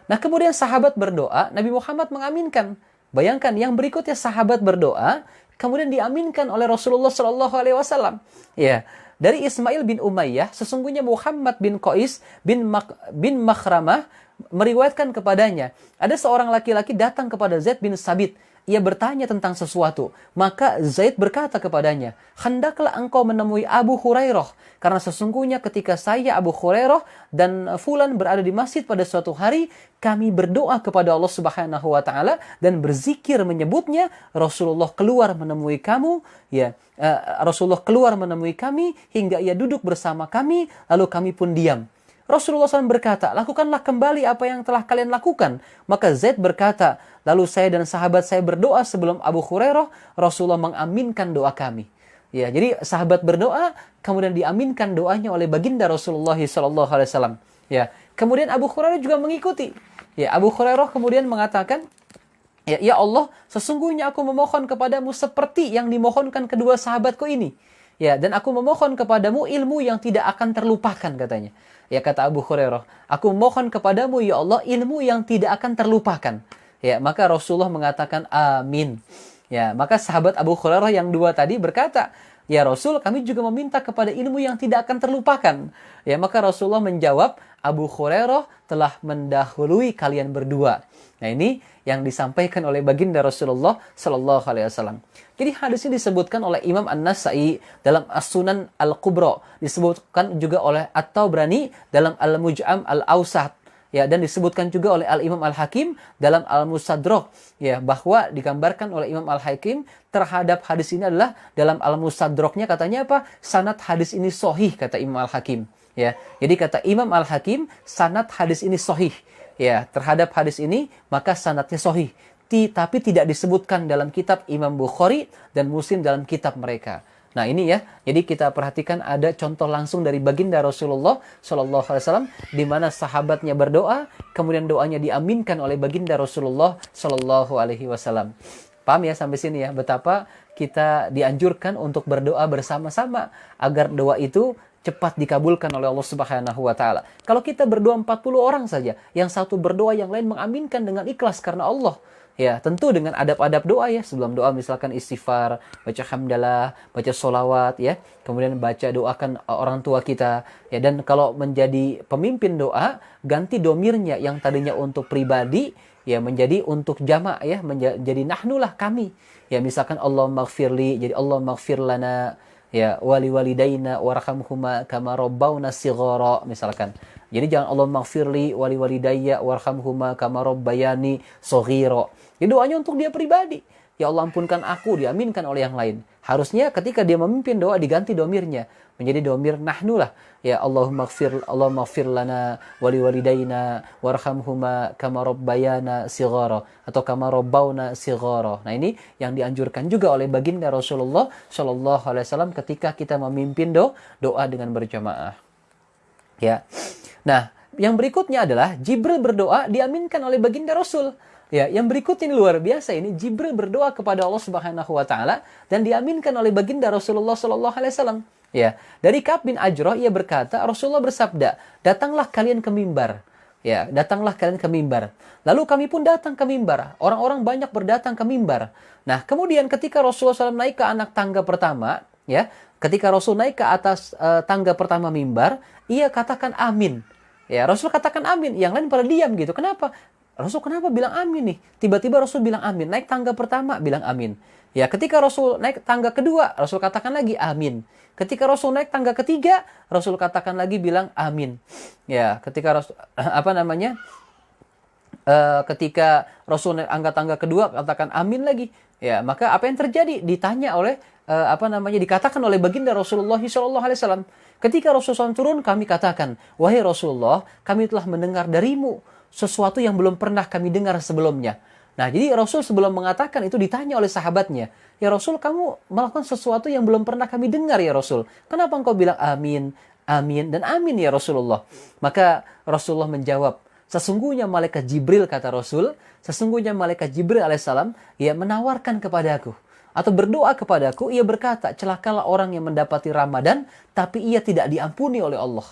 Nah, kemudian sahabat berdoa, Nabi Muhammad mengaminkan. Bayangkan yang berikutnya sahabat berdoa, kemudian diaminkan oleh Rasulullah Shallallahu Alaihi Wasallam. Ya, dari Ismail bin Umayyah, sesungguhnya Muhammad bin Qais bin Makhramah meriwayatkan kepadanya, ada seorang laki-laki datang kepada Zaid bin Sabit. Ia bertanya tentang sesuatu. Maka Zaid berkata kepadanya, hendaklah engkau menemui Abu Hurairah. Karena sesungguhnya ketika saya, Abu Hurairah, dan Fulan berada di masjid pada suatu hari, kami berdoa kepada Allah Subhanahu wa Ta'ala dan berzikir menyebutnya. Rasulullah keluar menemui kamu, ya, Rasulullah keluar menemui kami hingga ia duduk bersama kami, lalu kami pun diam. Rasulullah SAW berkata, lakukanlah kembali apa yang telah kalian lakukan. Maka Zaid berkata, lalu saya dan sahabat saya berdoa sebelum Abu Hurairah, Rasulullah mengaminkan doa kami. Ya, jadi sahabat berdoa, kemudian diaminkan doanya oleh baginda Rasulullah SAW. Ya, kemudian Abu Hurairah juga mengikuti. Ya, Abu Hurairah kemudian mengatakan, ya Allah, sesungguhnya aku memohon kepadamu seperti yang dimohonkan kedua sahabatku ini. Ya, dan aku memohon kepadamu ilmu yang tidak akan terlupakan katanya. Ya, kata Abu Hurairah, aku mohon kepadamu ya Allah ilmu yang tidak akan terlupakan. Ya, maka Rasulullah mengatakan amin. Ya, maka sahabat Abu Hurairah yang dua tadi berkata, ya Rasul, kami juga meminta kepada ilmu yang tidak akan terlupakan. Ya, maka Rasulullah menjawab, Abu Hurairah telah mendahului kalian berdua. Nah, ini yang disampaikan oleh baginda Rasulullah Sallallahu Alaihi Wasallam. Jadi hadis ini disebutkan oleh Imam An-Nasai dalam As-Sunan Al-Kubra, disebutkan juga oleh At-Tabrani dalam Al-Muj'am Al-Awsat, ya, dan disebutkan juga oleh Al-Imam Al-Hakim dalam Al-Musadrak, ya, bahwa digambarkan oleh Imam Al-Hakim terhadap hadis ini adalah dalam Al-Musadraknya katanya apa? Sanad hadis ini sahih, kata Imam Al-Hakim, ya. Jadi kata Imam Al-Hakim, sanad hadis ini sahih. Ya, terhadap hadis ini maka sanadnya sahih. Tapi tidak disebutkan dalam kitab Imam Bukhari dan Muslim dalam kitab mereka. Nah, ini ya. Jadi kita perhatikan ada contoh langsung dari baginda Rasulullah Shallallahu Alaihi Wasallam di mana sahabatnya berdoa, kemudian doanya diaminkan oleh baginda Rasulullah Shallallahu Alaihi Wasallam. Paham ya sampai sini ya, betapa kita dianjurkan untuk berdoa bersama-sama agar doa itu cepat dikabulkan oleh Allah Subhanahu wa Ta'ala. Kalau kita berdoa 40 orang saja, yang satu berdoa, yang lain mengaminkan dengan ikhlas karena Allah. Ya, tentu dengan adab-adab doa ya. Sebelum doa misalkan istighfar, baca hamdalah, baca solawat ya. Kemudian baca doakan orang tua kita. Ya, dan kalau menjadi pemimpin doa, ganti domirnya yang tadinya untuk pribadi, ya menjadi untuk jama' ya. Menjadi nahnulah kami. Ya, misalkan Allah maghfirli, jadi Allah maghfir lana. Ya, wali walidaina warhamhuma kama rabbawna shighara misalkan. Jadi jangan Allah maghfirli wali walidayya warhamhuma kama rabbayani shaghira. Jadi doanya untuk dia pribadi. Ya Allah ampunkan aku, diaminkan oleh yang lain. Harusnya ketika dia memimpin doa diganti domirnya menjadi domir nahnu lah. Ya Allah maghfir lana wali walidaina warhamhuma kama rabbayana shighara atau kama rabbawna shighara. Nah, ini yang dianjurkan juga oleh baginda Rasulullah Shallallahu Alaihi Wasallam ketika kita memimpin doa dengan berjamaah. Ya. Nah, yang berikutnya adalah Jibril berdoa diaminkan oleh baginda Rasul. Ya, yang berikutnya ini luar biasa, ini Jibril berdoa kepada Allah Subhanahu wa taala dan diaminkan oleh baginda Rasulullah sallallahu alaihi wasallam. Ya, dari Ka'ab bin Ajrah ia berkata, Rasulullah bersabda, "Datanglah kalian ke mimbar." Ya, datanglah kalian ke mimbar. Lalu kami pun datang ke mimbar. Orang-orang banyak berdatang ke mimbar. Nah, kemudian ketika Rasulullah SAW naik ke anak tangga pertama, ya, ketika Rasul naik ke atas tangga pertama mimbar, ia katakan amin. Ya, Rasul katakan amin. Yang lain pada diam gitu. Kenapa? Rasul kenapa bilang amin nih? Tiba-tiba Rasul bilang amin. Naik tangga pertama bilang amin. Ya, ketika Rasul naik tangga kedua, Rasul katakan lagi amin. Ketika Rasul naik tangga ketiga, Rasul katakan lagi bilang amin. Ya, ketika Rasul apa namanya? Ketika Rasul naik tangga kedua katakan amin lagi. Ya, maka apa yang terjadi? Ditanya oleh dikatakan oleh baginda Rasulullah SAW. Ketika Rasulullah SAW turun, kami katakan, wahai Rasulullah, kami telah mendengar darimu sesuatu yang belum pernah kami dengar sebelumnya. Nah, jadi Rasul sebelum mengatakan itu ditanya oleh sahabatnya, ya Rasul, kamu melakukan sesuatu yang belum pernah kami dengar ya Rasul. Kenapa engkau bilang amin, amin, dan amin ya Rasulullah? Maka Rasulullah menjawab, sesungguhnya malaikat Jibril, kata Rasul, sesungguhnya malaikat Jibril alaihissalam, ia menawarkan kepadaku, atau berdoa kepadaku, ia berkata, celakalah orang yang mendapati Ramadan, tapi ia tidak diampuni oleh Allah.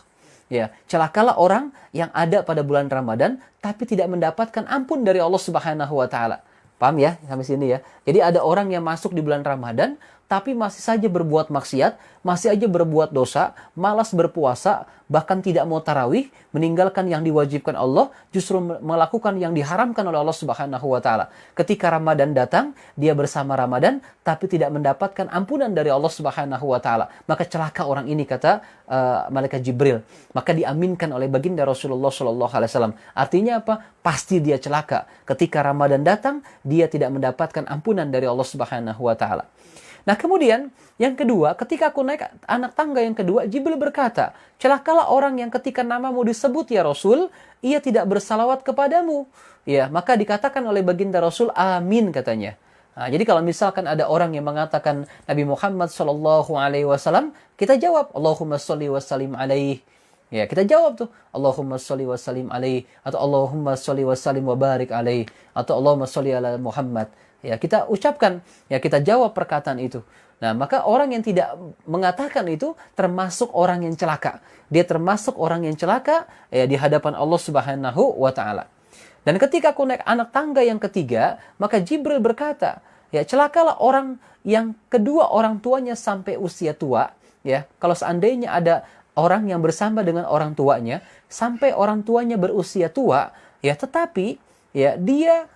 Ya, celakalah orang yang ada pada bulan Ramadan tapi tidak mendapatkan ampun dari Allah Subhanahu wa taala. Paham ya sampai sini ya? Jadi ada orang yang masuk di bulan Ramadan tapi masih saja berbuat maksiat, masih aja berbuat dosa, malas berpuasa, bahkan tidak mau tarawih, meninggalkan yang diwajibkan Allah, justru melakukan yang diharamkan oleh Allah Subhanahu wa taala. Ketika Ramadan datang, dia bersama Ramadan tapi tidak mendapatkan ampunan dari Allah Subhanahu wa taala. Maka celaka orang ini, kata malaikat Jibril. Maka diaminkan oleh baginda Rasulullah sallallahu alaihi wasallam. Artinya apa? Pasti dia celaka. Ketika Ramadan datang, dia tidak mendapatkan ampunan dari Allah Subhanahu wa taala. Nah, kemudian yang kedua, ketika aku naik anak tangga yang kedua, Jibril berkata, celakalah orang yang ketika namamu disebut ya Rasul, ia tidak bersalawat kepadamu. Ya, maka dikatakan oleh baginda Rasul, amin katanya. Nah, jadi kalau misalkan ada orang yang mengatakan Nabi Muhammad sallallahu alaihi wasallam, kita jawab Allahumma sholli wa sallim alaihi. Ya, kita jawab tuh Allahumma sholli wa sallim alaihi, atau Allahumma sholli wa sallim wa barik alaihi, atau Allahumma sholli ala Muhammad. Ya, kita ucapkan, ya kita jawab perkataan itu. Nah, maka orang yang tidak mengatakan itu termasuk orang yang celaka. Dia termasuk orang yang celaka ya di hadapan Allah Subhanahu wa taala. Dan ketika aku naik anak tangga yang ketiga, maka Jibril berkata, ya celakalah orang yang kedua orang tuanya sampai usia tua, ya. Kalau seandainya ada orang yang bersama dengan orang tuanya sampai orang tuanya berusia tua, ya tetapi ya dia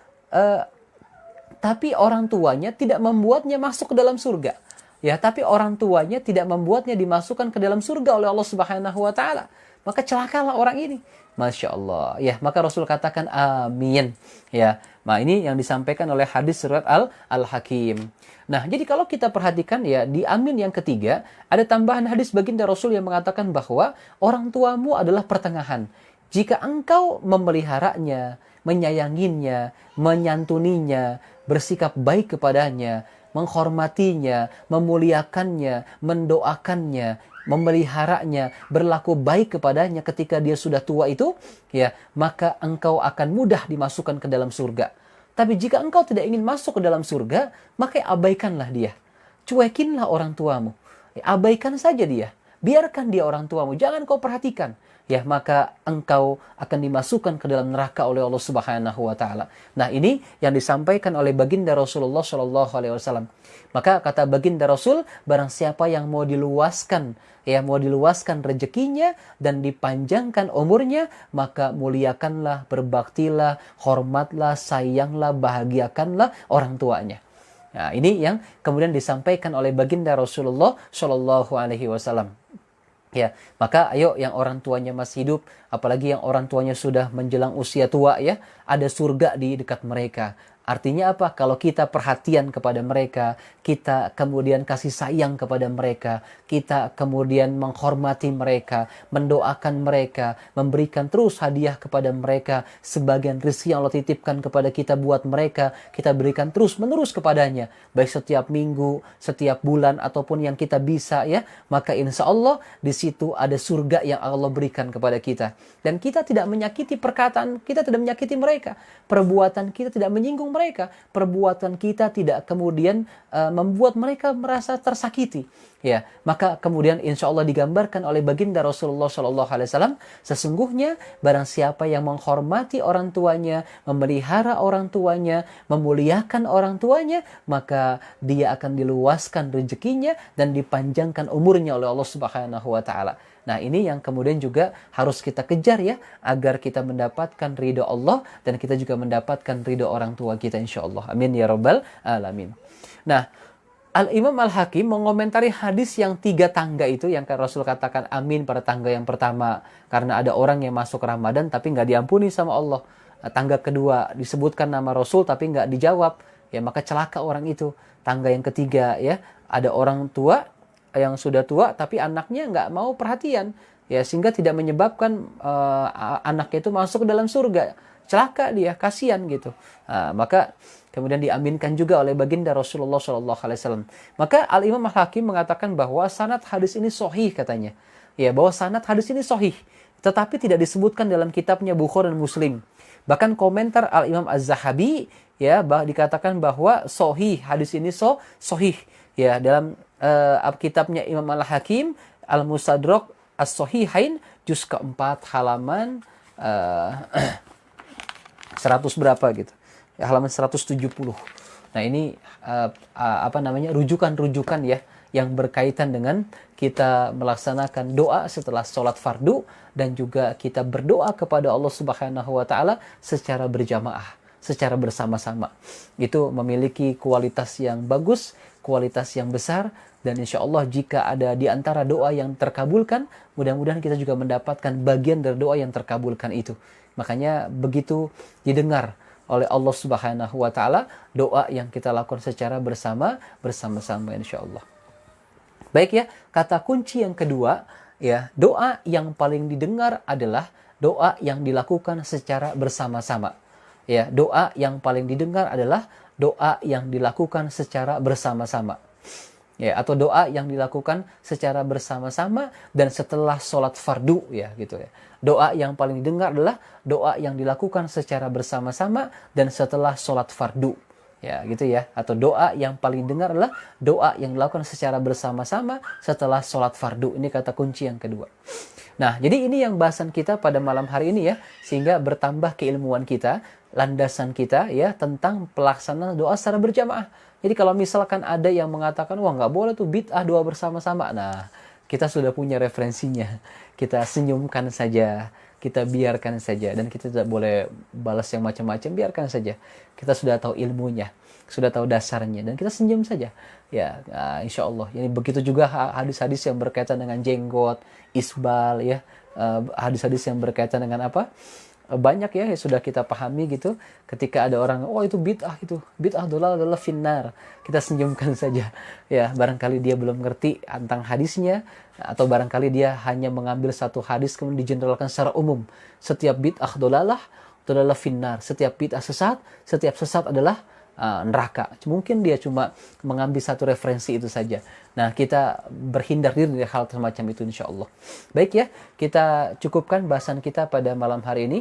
tapi orang tuanya tidak membuatnya masuk ke dalam surga. Ya, tapi orang tuanya tidak membuatnya dimasukkan ke dalam surga oleh Allah Subhanahu wa taala. Maka celakalah orang ini. Masya Allah. Ya, maka Rasul katakan amin. Ya, nah ini yang disampaikan oleh hadis surat Al-Hakim. Nah, jadi kalau kita perhatikan ya, di amin yang ketiga, ada tambahan hadis baginda Rasul yang mengatakan bahwa orang tuamu adalah pertengahan. Jika engkau memeliharanya, menyayanginya, menyantuninya, bersikap baik kepadanya, menghormatinya, memuliakannya, mendoakannya, memeliharanya, berlaku baik kepadanya ketika dia sudah tua itu, ya, maka engkau akan mudah dimasukkan ke dalam surga. Tapi jika engkau tidak ingin masuk ke dalam surga, maka abaikanlah dia. Cuekinlah orang tuamu. Abaikan saja dia. Biarkan dia orang tuamu, jangan kau perhatikan. Ya, maka engkau akan dimasukkan ke dalam neraka oleh Allah Subhanahu wa taala. Nah, ini yang disampaikan oleh baginda Rasulullah sallallahu alaihi wasallam. Maka kata baginda Rasul, barang siapa yang mau diluaskan, ya mau diluaskan rezekinya dan dipanjangkan umurnya, maka muliakanlah, berbaktilah, hormatlah, sayanglah, bahagiakanlah orang tuanya. Nah, ini yang kemudian disampaikan oleh baginda Rasulullah sallallahu alaihi wasallam. Ya, maka ayo yang orang tuanya masih hidup, apalagi yang orang tuanya sudah menjelang usia tua ya, ada surga di dekat mereka. Artinya apa? Kalau kita perhatian kepada mereka, kita kemudian kasih sayang kepada mereka, kita kemudian menghormati mereka, mendoakan mereka, memberikan terus hadiah kepada mereka, sebagian rezeki yang Allah titipkan kepada kita buat mereka, kita berikan terus menerus kepadanya, baik setiap minggu, setiap bulan, ataupun yang kita bisa ya, maka insya Allah di situ ada surga yang Allah berikan kepada kita. Dan kita tidak menyakiti perkataan, kita tidak menyakiti mereka, perbuatan kita tidak menyinggung mereka, perbuatan kita tidak kemudian membuat mereka merasa tersakiti. Ya, maka kemudian insya Allah digambarkan oleh baginda Rasulullah SAW, sesungguhnya barang siapa yang menghormati orang tuanya, memelihara orang tuanya, memuliakan orang tuanya, maka dia akan diluaskan rezekinya dan dipanjangkan umurnya oleh Allah Subhanahu wa taala. Nah, ini yang kemudian juga harus kita kejar ya, agar kita mendapatkan ridho Allah dan kita juga mendapatkan ridho orang tua kita insya Allah. Amin ya rabbal alamin. Nah, Al-Imam Al-Hakim mengomentari hadis yang 3 tangga itu, yang Rasul katakan amin pada tangga yang pertama, karena ada orang yang masuk Ramadan tapi nggak diampuni sama Allah. Nah, tangga kedua disebutkan nama Rasul tapi nggak dijawab, ya maka celaka orang itu. Tangga yang ketiga ya, ada orang tua yang sudah tua tapi anaknya nggak mau perhatian, ya sehingga tidak menyebabkan anaknya itu masuk ke dalam surga. Celaka dia, kasihan gitu. Nah, maka kemudian diaminkan juga oleh baginda Rasulullah SAW. Maka Al-Imam Al-Hakim mengatakan bahwa sanad hadis ini sahih katanya. Ya, bahwa sanad hadis ini sahih, tetapi tidak disebutkan dalam kitabnya Bukhari dan Muslim. Bahkan komentar Al-Imam Az-Zahabi ya dikatakan bahwa sahih, hadis ini sahih. Ya, dalam kitabnya Imam Al-Hakim Al-Mustadrak As-Sahihain juz keempat halaman 100 berapa gitu. Ya, halaman 170. Nah, ini rujukan-rujukan ya yang berkaitan dengan kita melaksanakan doa setelah sholat fardu dan juga kita berdoa kepada Allah Subhanahu wa taala secara berjamaah, secara bersama-sama. Itu memiliki kualitas yang bagus, kualitas yang besar, dan insya Allah jika ada di antara doa yang terkabulkan, mudah-mudahan kita juga mendapatkan bagian dari doa yang terkabulkan itu. Makanya begitu didengar oleh Allah Subhanahu wa taala doa yang kita lakukan secara bersama-sama insya Allah. Baik ya, kata kunci yang kedua ya, doa yang paling didengar adalah doa yang dilakukan secara bersama-sama. Ya, doa yang paling didengar adalah doa yang dilakukan secara bersama-sama. Ya, atau doa yang dilakukan secara bersama-sama dan setelah sholat fardu ya gitu ya. Doa yang paling didengar adalah doa yang dilakukan secara bersama-sama dan setelah sholat fardu. Ya gitu ya. Atau doa yang paling didengar adalah doa yang dilakukan secara bersama-sama setelah sholat fardu. Ini kata kunci yang kedua. Nah, jadi ini yang bahasan kita pada malam hari ini ya. Sehingga bertambah keilmuan kita, landasan kita ya tentang pelaksanaan doa secara berjamaah. Jadi kalau misalkan ada yang mengatakan, wah nggak boleh tuh bid'ah doa bersama-sama. Nah, kita sudah punya referensinya. Kita senyumkan saja, kita biarkan saja. Dan kita tidak boleh balas yang macam-macam, biarkan saja. Kita sudah tahu ilmunya, sudah tahu dasarnya. Dan kita senyum saja. Ya, insya Allah. Jadi begitu juga hadis-hadis yang berkaitan dengan jenggot, isbal, ya. Hadis-hadis yang berkaitan dengan apa? Banyak ya yang sudah kita pahami gitu. Ketika ada orang, oh itu bid'ah gitu, bid'ah adalah finnar, kita senyumkan saja ya, barangkali dia belum ngerti tentang hadisnya, atau barangkali dia hanya mengambil satu hadis kemudian digeneralkan secara umum. Setiap bid'ah dolalah finnar, setiap bid'ah sesat, setiap sesat adalah neraka. Mungkin dia cuma mengambil satu referensi itu saja. Nah, kita berhindar diri dari hal semacam itu insya Allah. Baik ya, kita cukupkan bahasan kita pada malam hari ini.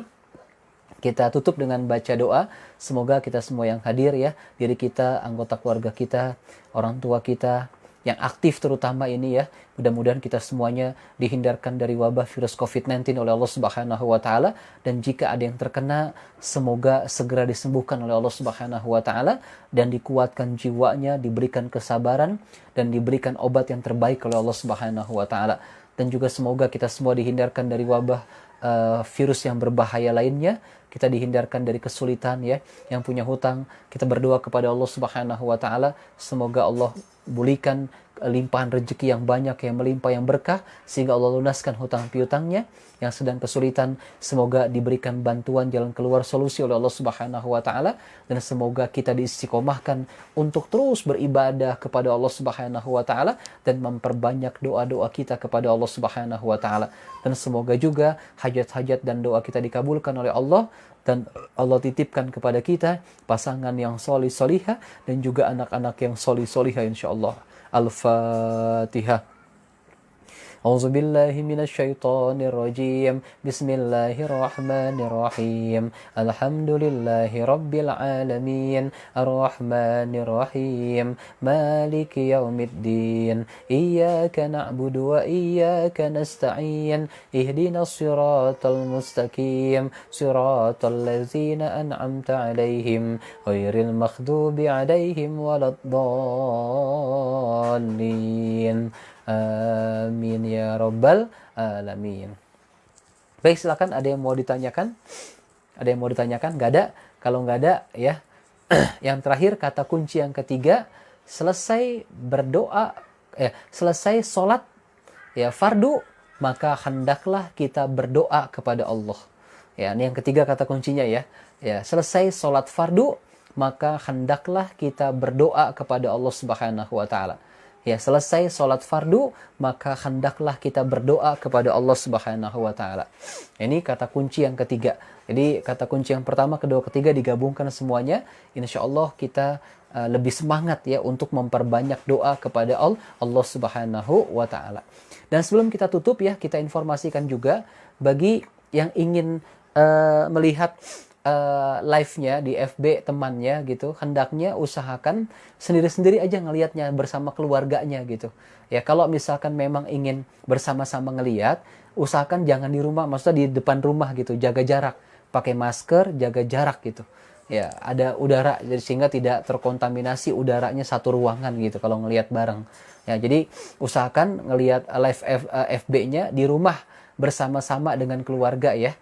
Kita tutup dengan baca doa. Semoga kita semua yang hadir ya, diri kita, anggota keluarga kita, orang tua kita, yang aktif terutama ini ya, mudah-mudahan kita semuanya dihindarkan dari wabah virus COVID-19 oleh Allah Subhanahu wa taala, dan jika ada yang terkena semoga segera disembuhkan oleh Allah Subhanahu wa taala dan dikuatkan jiwanya, diberikan kesabaran dan diberikan obat yang terbaik oleh Allah Subhanahu wa taala. Dan juga semoga kita semua dihindarkan dari wabah virus yang berbahaya lainnya, kita dihindarkan dari kesulitan ya, yang punya hutang kita berdoa kepada Allah Subhanahu wa taala semoga Allah pulihkan limpahan rezeki yang banyak, yang melimpah, yang berkah, sehingga Allah lunaskan hutang piutangnya. Yang sedang kesulitan, semoga diberikan bantuan jalan keluar, solusi oleh Allah Subhanahu wa taala, dan semoga kita diistiqomahkan untuk terus beribadah kepada Allah Subhanahu wa taala dan memperbanyak doa-doa kita kepada Allah Subhanahu wa taala. Dan semoga juga hajat-hajat dan doa kita dikabulkan oleh Allah, dan Allah titipkan kepada kita pasangan yang solih solihah dan juga anak-anak yang solih solihah insyaallah. Al-Fatihah. أعوذ بالله من الشيطان الرجيم بسم الله الرحمن الرحيم الحمد لله رب العالمين الرحمن الرحيم مالك يوم الدين إياك نعبد وإياك نستعين اهدنا الصراط المستقيم صراط الذين أنعمت عليهم غير المغضوب عليهم ولا الضالين Amin ya rabbal alamin. Baik, silakan, ada yang mau ditanyakan? Ada yang mau ditanyakan? Gak ada? Kalau gak ada ya. Yang terakhir, kata kunci yang ketiga, selesai berdoa, selesai sholat ya fardu, maka hendaklah kita berdoa kepada Allah. Ya, ini yang ketiga kata kuncinya ya. Ya, selesai sholat fardu, maka hendaklah kita berdoa kepada Allah Subhanahu wa taala. Ya, selesai sholat fardu, maka hendaklah kita berdoa kepada Allah Subhanahu wa taala. Ini kata kunci yang ketiga. Jadi kata kunci yang pertama, kedua, ketiga digabungkan semuanya. Insya Allah kita lebih semangat ya untuk memperbanyak doa kepada Allah Subhanahu wa taala. Dan sebelum kita tutup ya, kita informasikan juga bagi yang ingin melihat live-nya di FB temannya gitu, hendaknya usahakan sendiri-sendiri aja ngelihatnya bersama keluarganya gitu. Ya, kalau misalkan memang ingin bersama-sama ngelihat, usahakan jangan di rumah, maksudnya di depan rumah gitu, jaga jarak, pakai masker, jaga jarak gitu. Ya, ada udara jadi sehingga tidak terkontaminasi udaranya satu ruangan gitu kalau ngelihat bareng. Ya, jadi usahakan ngelihat live FB-nya di rumah bersama-sama dengan keluarga ya.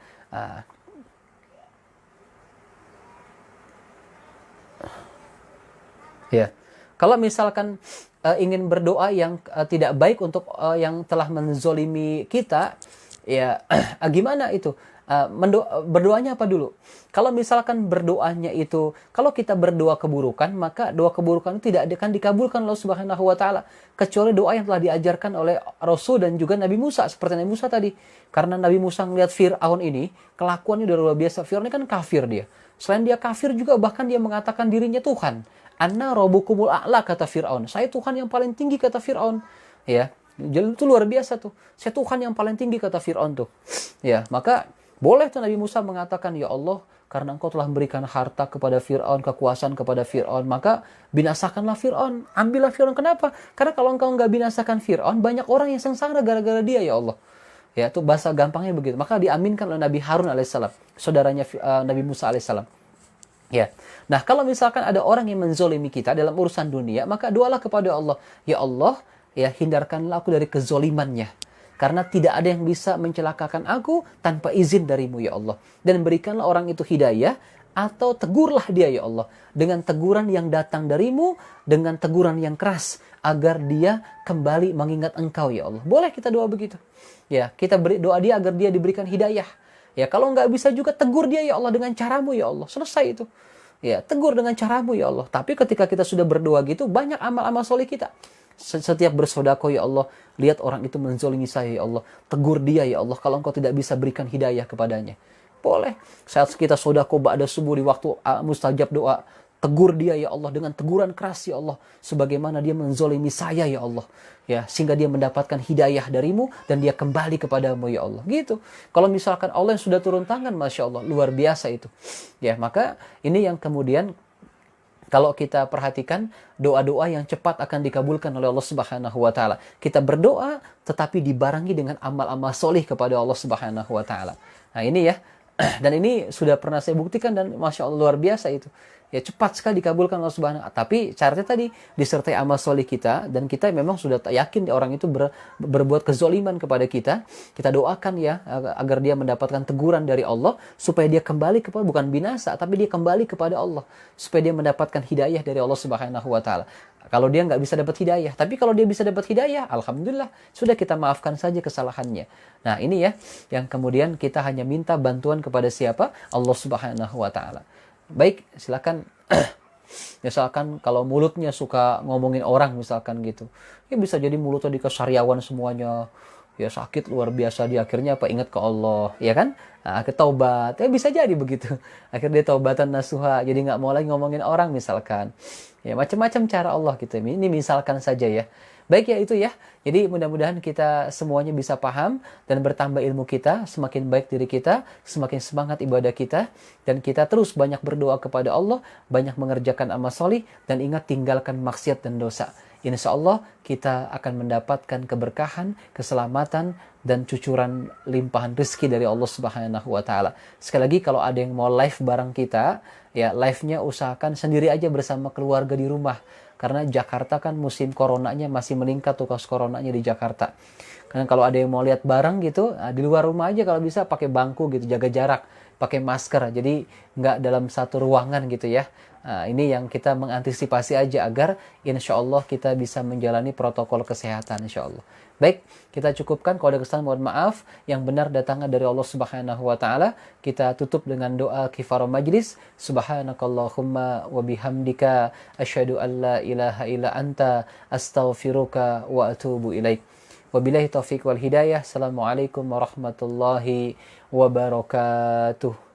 Ya, kalau misalkan ingin berdoa yang tidak baik untuk yang telah menzolimi kita, ya gimana itu? Berdoanya apa dulu? Kalau misalkan berdoanya itu, kalau kita berdoa keburukan, maka doa keburukan itu tidak akan dikabulkan Allah Subhanahu wa taala, kecuali doa yang telah diajarkan oleh Rasul dan juga Nabi Musa, seperti Nabi Musa tadi. Karena Nabi Musa melihat Fir'aun ini, kelakuannya udah luar biasa. Fir'aun ini kan kafir dia. Selain dia kafir juga, bahkan dia mengatakan dirinya Tuhan. Anna rabbukumul a'la, kata Fir'aun. Saya Tuhan yang paling tinggi, kata Fir'aun. Ya, jadi itu luar biasa tuh. Saya Tuhan yang paling tinggi, kata Fir'aun tuh. Ya, maka boleh tuh Nabi Musa mengatakan, ya Allah, karena engkau telah memberikan harta kepada Fir'aun, kekuasaan kepada Fir'aun, maka binasakanlah Fir'aun. Ambillah Fir'aun. Kenapa? Karena kalau engkau nggak binasakan Fir'aun, banyak orang yang sengsara gara-gara dia, ya Allah. Ya, itu bahasa gampangnya begitu. Maka diaminkan oleh Nabi Harun alaihissalam, saudaranya Nabi Musa alaihissalam. Ya, nah kalau misalkan ada orang yang menzolimi kita dalam urusan dunia, maka doalah kepada Allah. Ya Allah, ya hindarkanlah aku dari kezolimannya. Karena tidak ada yang bisa mencelakakan aku tanpa izin darimu ya Allah. Dan berikanlah orang itu hidayah, atau tegurlah dia ya Allah. Dengan teguran yang datang darimu, dengan teguran yang keras. Agar dia kembali mengingat engkau ya Allah. Boleh kita doa begitu. Ya, kita beri doa dia agar dia diberikan hidayah. Ya, kalau nggak bisa juga tegur dia ya Allah dengan caramu ya Allah. Selesai itu. Ya, tegur dengan caramu ya Allah. Tapi ketika kita sudah berdoa gitu, banyak amal-amal soleh kita. Setiap bersodako ya Allah, lihat orang itu menzolimi saya ya Allah. Tegur dia ya Allah kalau engkau tidak bisa berikan hidayah kepadanya. Boleh. Saat kita sodako ba'da subuh di waktu mustajab doa, tegur dia ya Allah dengan teguran keras ya Allah. Sebagaimana dia menzolimi saya ya Allah. Ya, sehingga dia mendapatkan hidayah darimu dan dia kembali kepadamu ya Allah. Gitu. Kalau misalkan Allah yang sudah turun tangan, Masya Allah, luar biasa itu. Ya, maka ini yang kemudian kalau kita perhatikan doa-doa yang cepat akan dikabulkan oleh Allah Subhanahu wa taala. Kita berdoa tetapi dibarengi dengan amal-amal solih kepada Allah Subhanahu wa taala. Nah, ini ya. Dan ini sudah pernah saya buktikan dan Masya Allah luar biasa itu. ya cepat sekali dikabulkan Allah Subhanahu wa taala. Tapi syaratnya tadi disertai amal soleh kita, dan kita memang sudah yakin orang itu berbuat kezoliman kepada kita. Kita doakan ya agar dia mendapatkan teguran dari Allah supaya dia kembali kepada, bukan binasa, tapi dia kembali kepada Allah, supaya dia mendapatkan hidayah dari Allah Subhanahu wa taala. Kalau dia nggak bisa dapat hidayah, tapi kalau dia bisa dapat hidayah, alhamdulillah, sudah kita maafkan saja kesalahannya. Nah, ini ya yang kemudian kita hanya minta bantuan kepada siapa? Allah Subhanahu wa taala. Baik, silakan. Misalkan kalau mulutnya suka ngomongin orang misalkan gitu, ya bisa jadi mulutnya dikesariawan semuanya, ya sakit luar biasa, dia akhirnya apa, ingat ke Allah, ya kan? Nah, akhir taubat, ya bisa jadi begitu. Akhirnya dia taubatan nasuha, jadi nggak mau lagi ngomongin orang misalkan. Ya macam-macam cara Allah gitu. Ini misalkan saja ya. Baik ya itu ya. Jadi mudah-mudahan kita semuanya bisa paham dan bertambah ilmu kita, semakin baik diri kita, semakin semangat ibadah kita, dan kita terus banyak berdoa kepada Allah, banyak mengerjakan amal solih, dan ingat tinggalkan maksiat dan dosa. Insya Allah kita akan mendapatkan keberkahan, keselamatan, dan cucuran limpahan rezeki dari Allah Subhanahu wa taala. Sekali lagi kalau ada yang mau live bareng kita, ya live-nya usahakan sendiri aja bersama keluarga di rumah. Karena Jakarta kan musim coronanya masih meningkat tuh, kasus coronanya di Jakarta. Karena kalau ada yang mau lihat bareng gitu, di luar rumah aja kalau bisa, pakai bangku gitu, jaga jarak, pakai masker. Jadi nggak dalam satu ruangan gitu ya. Nah, ini yang kita mengantisipasi aja agar insya Allah kita bisa menjalani protokol kesehatan insya Allah. Baik, kita cukupkan. Kalau ada kesalahan mohon maaf. Yang benar datangnya dari Allah Subhanahu wa taala. Kita tutup dengan doa kifarah majlis. Subhanakallahumma wa bihamdika asyhadu an la ilaha illa anta astaghfiruka wa atubu ilaik. Wabillahi taufiq wal hidayah. Assalamualaikum warahmatullahi wabarakatuh.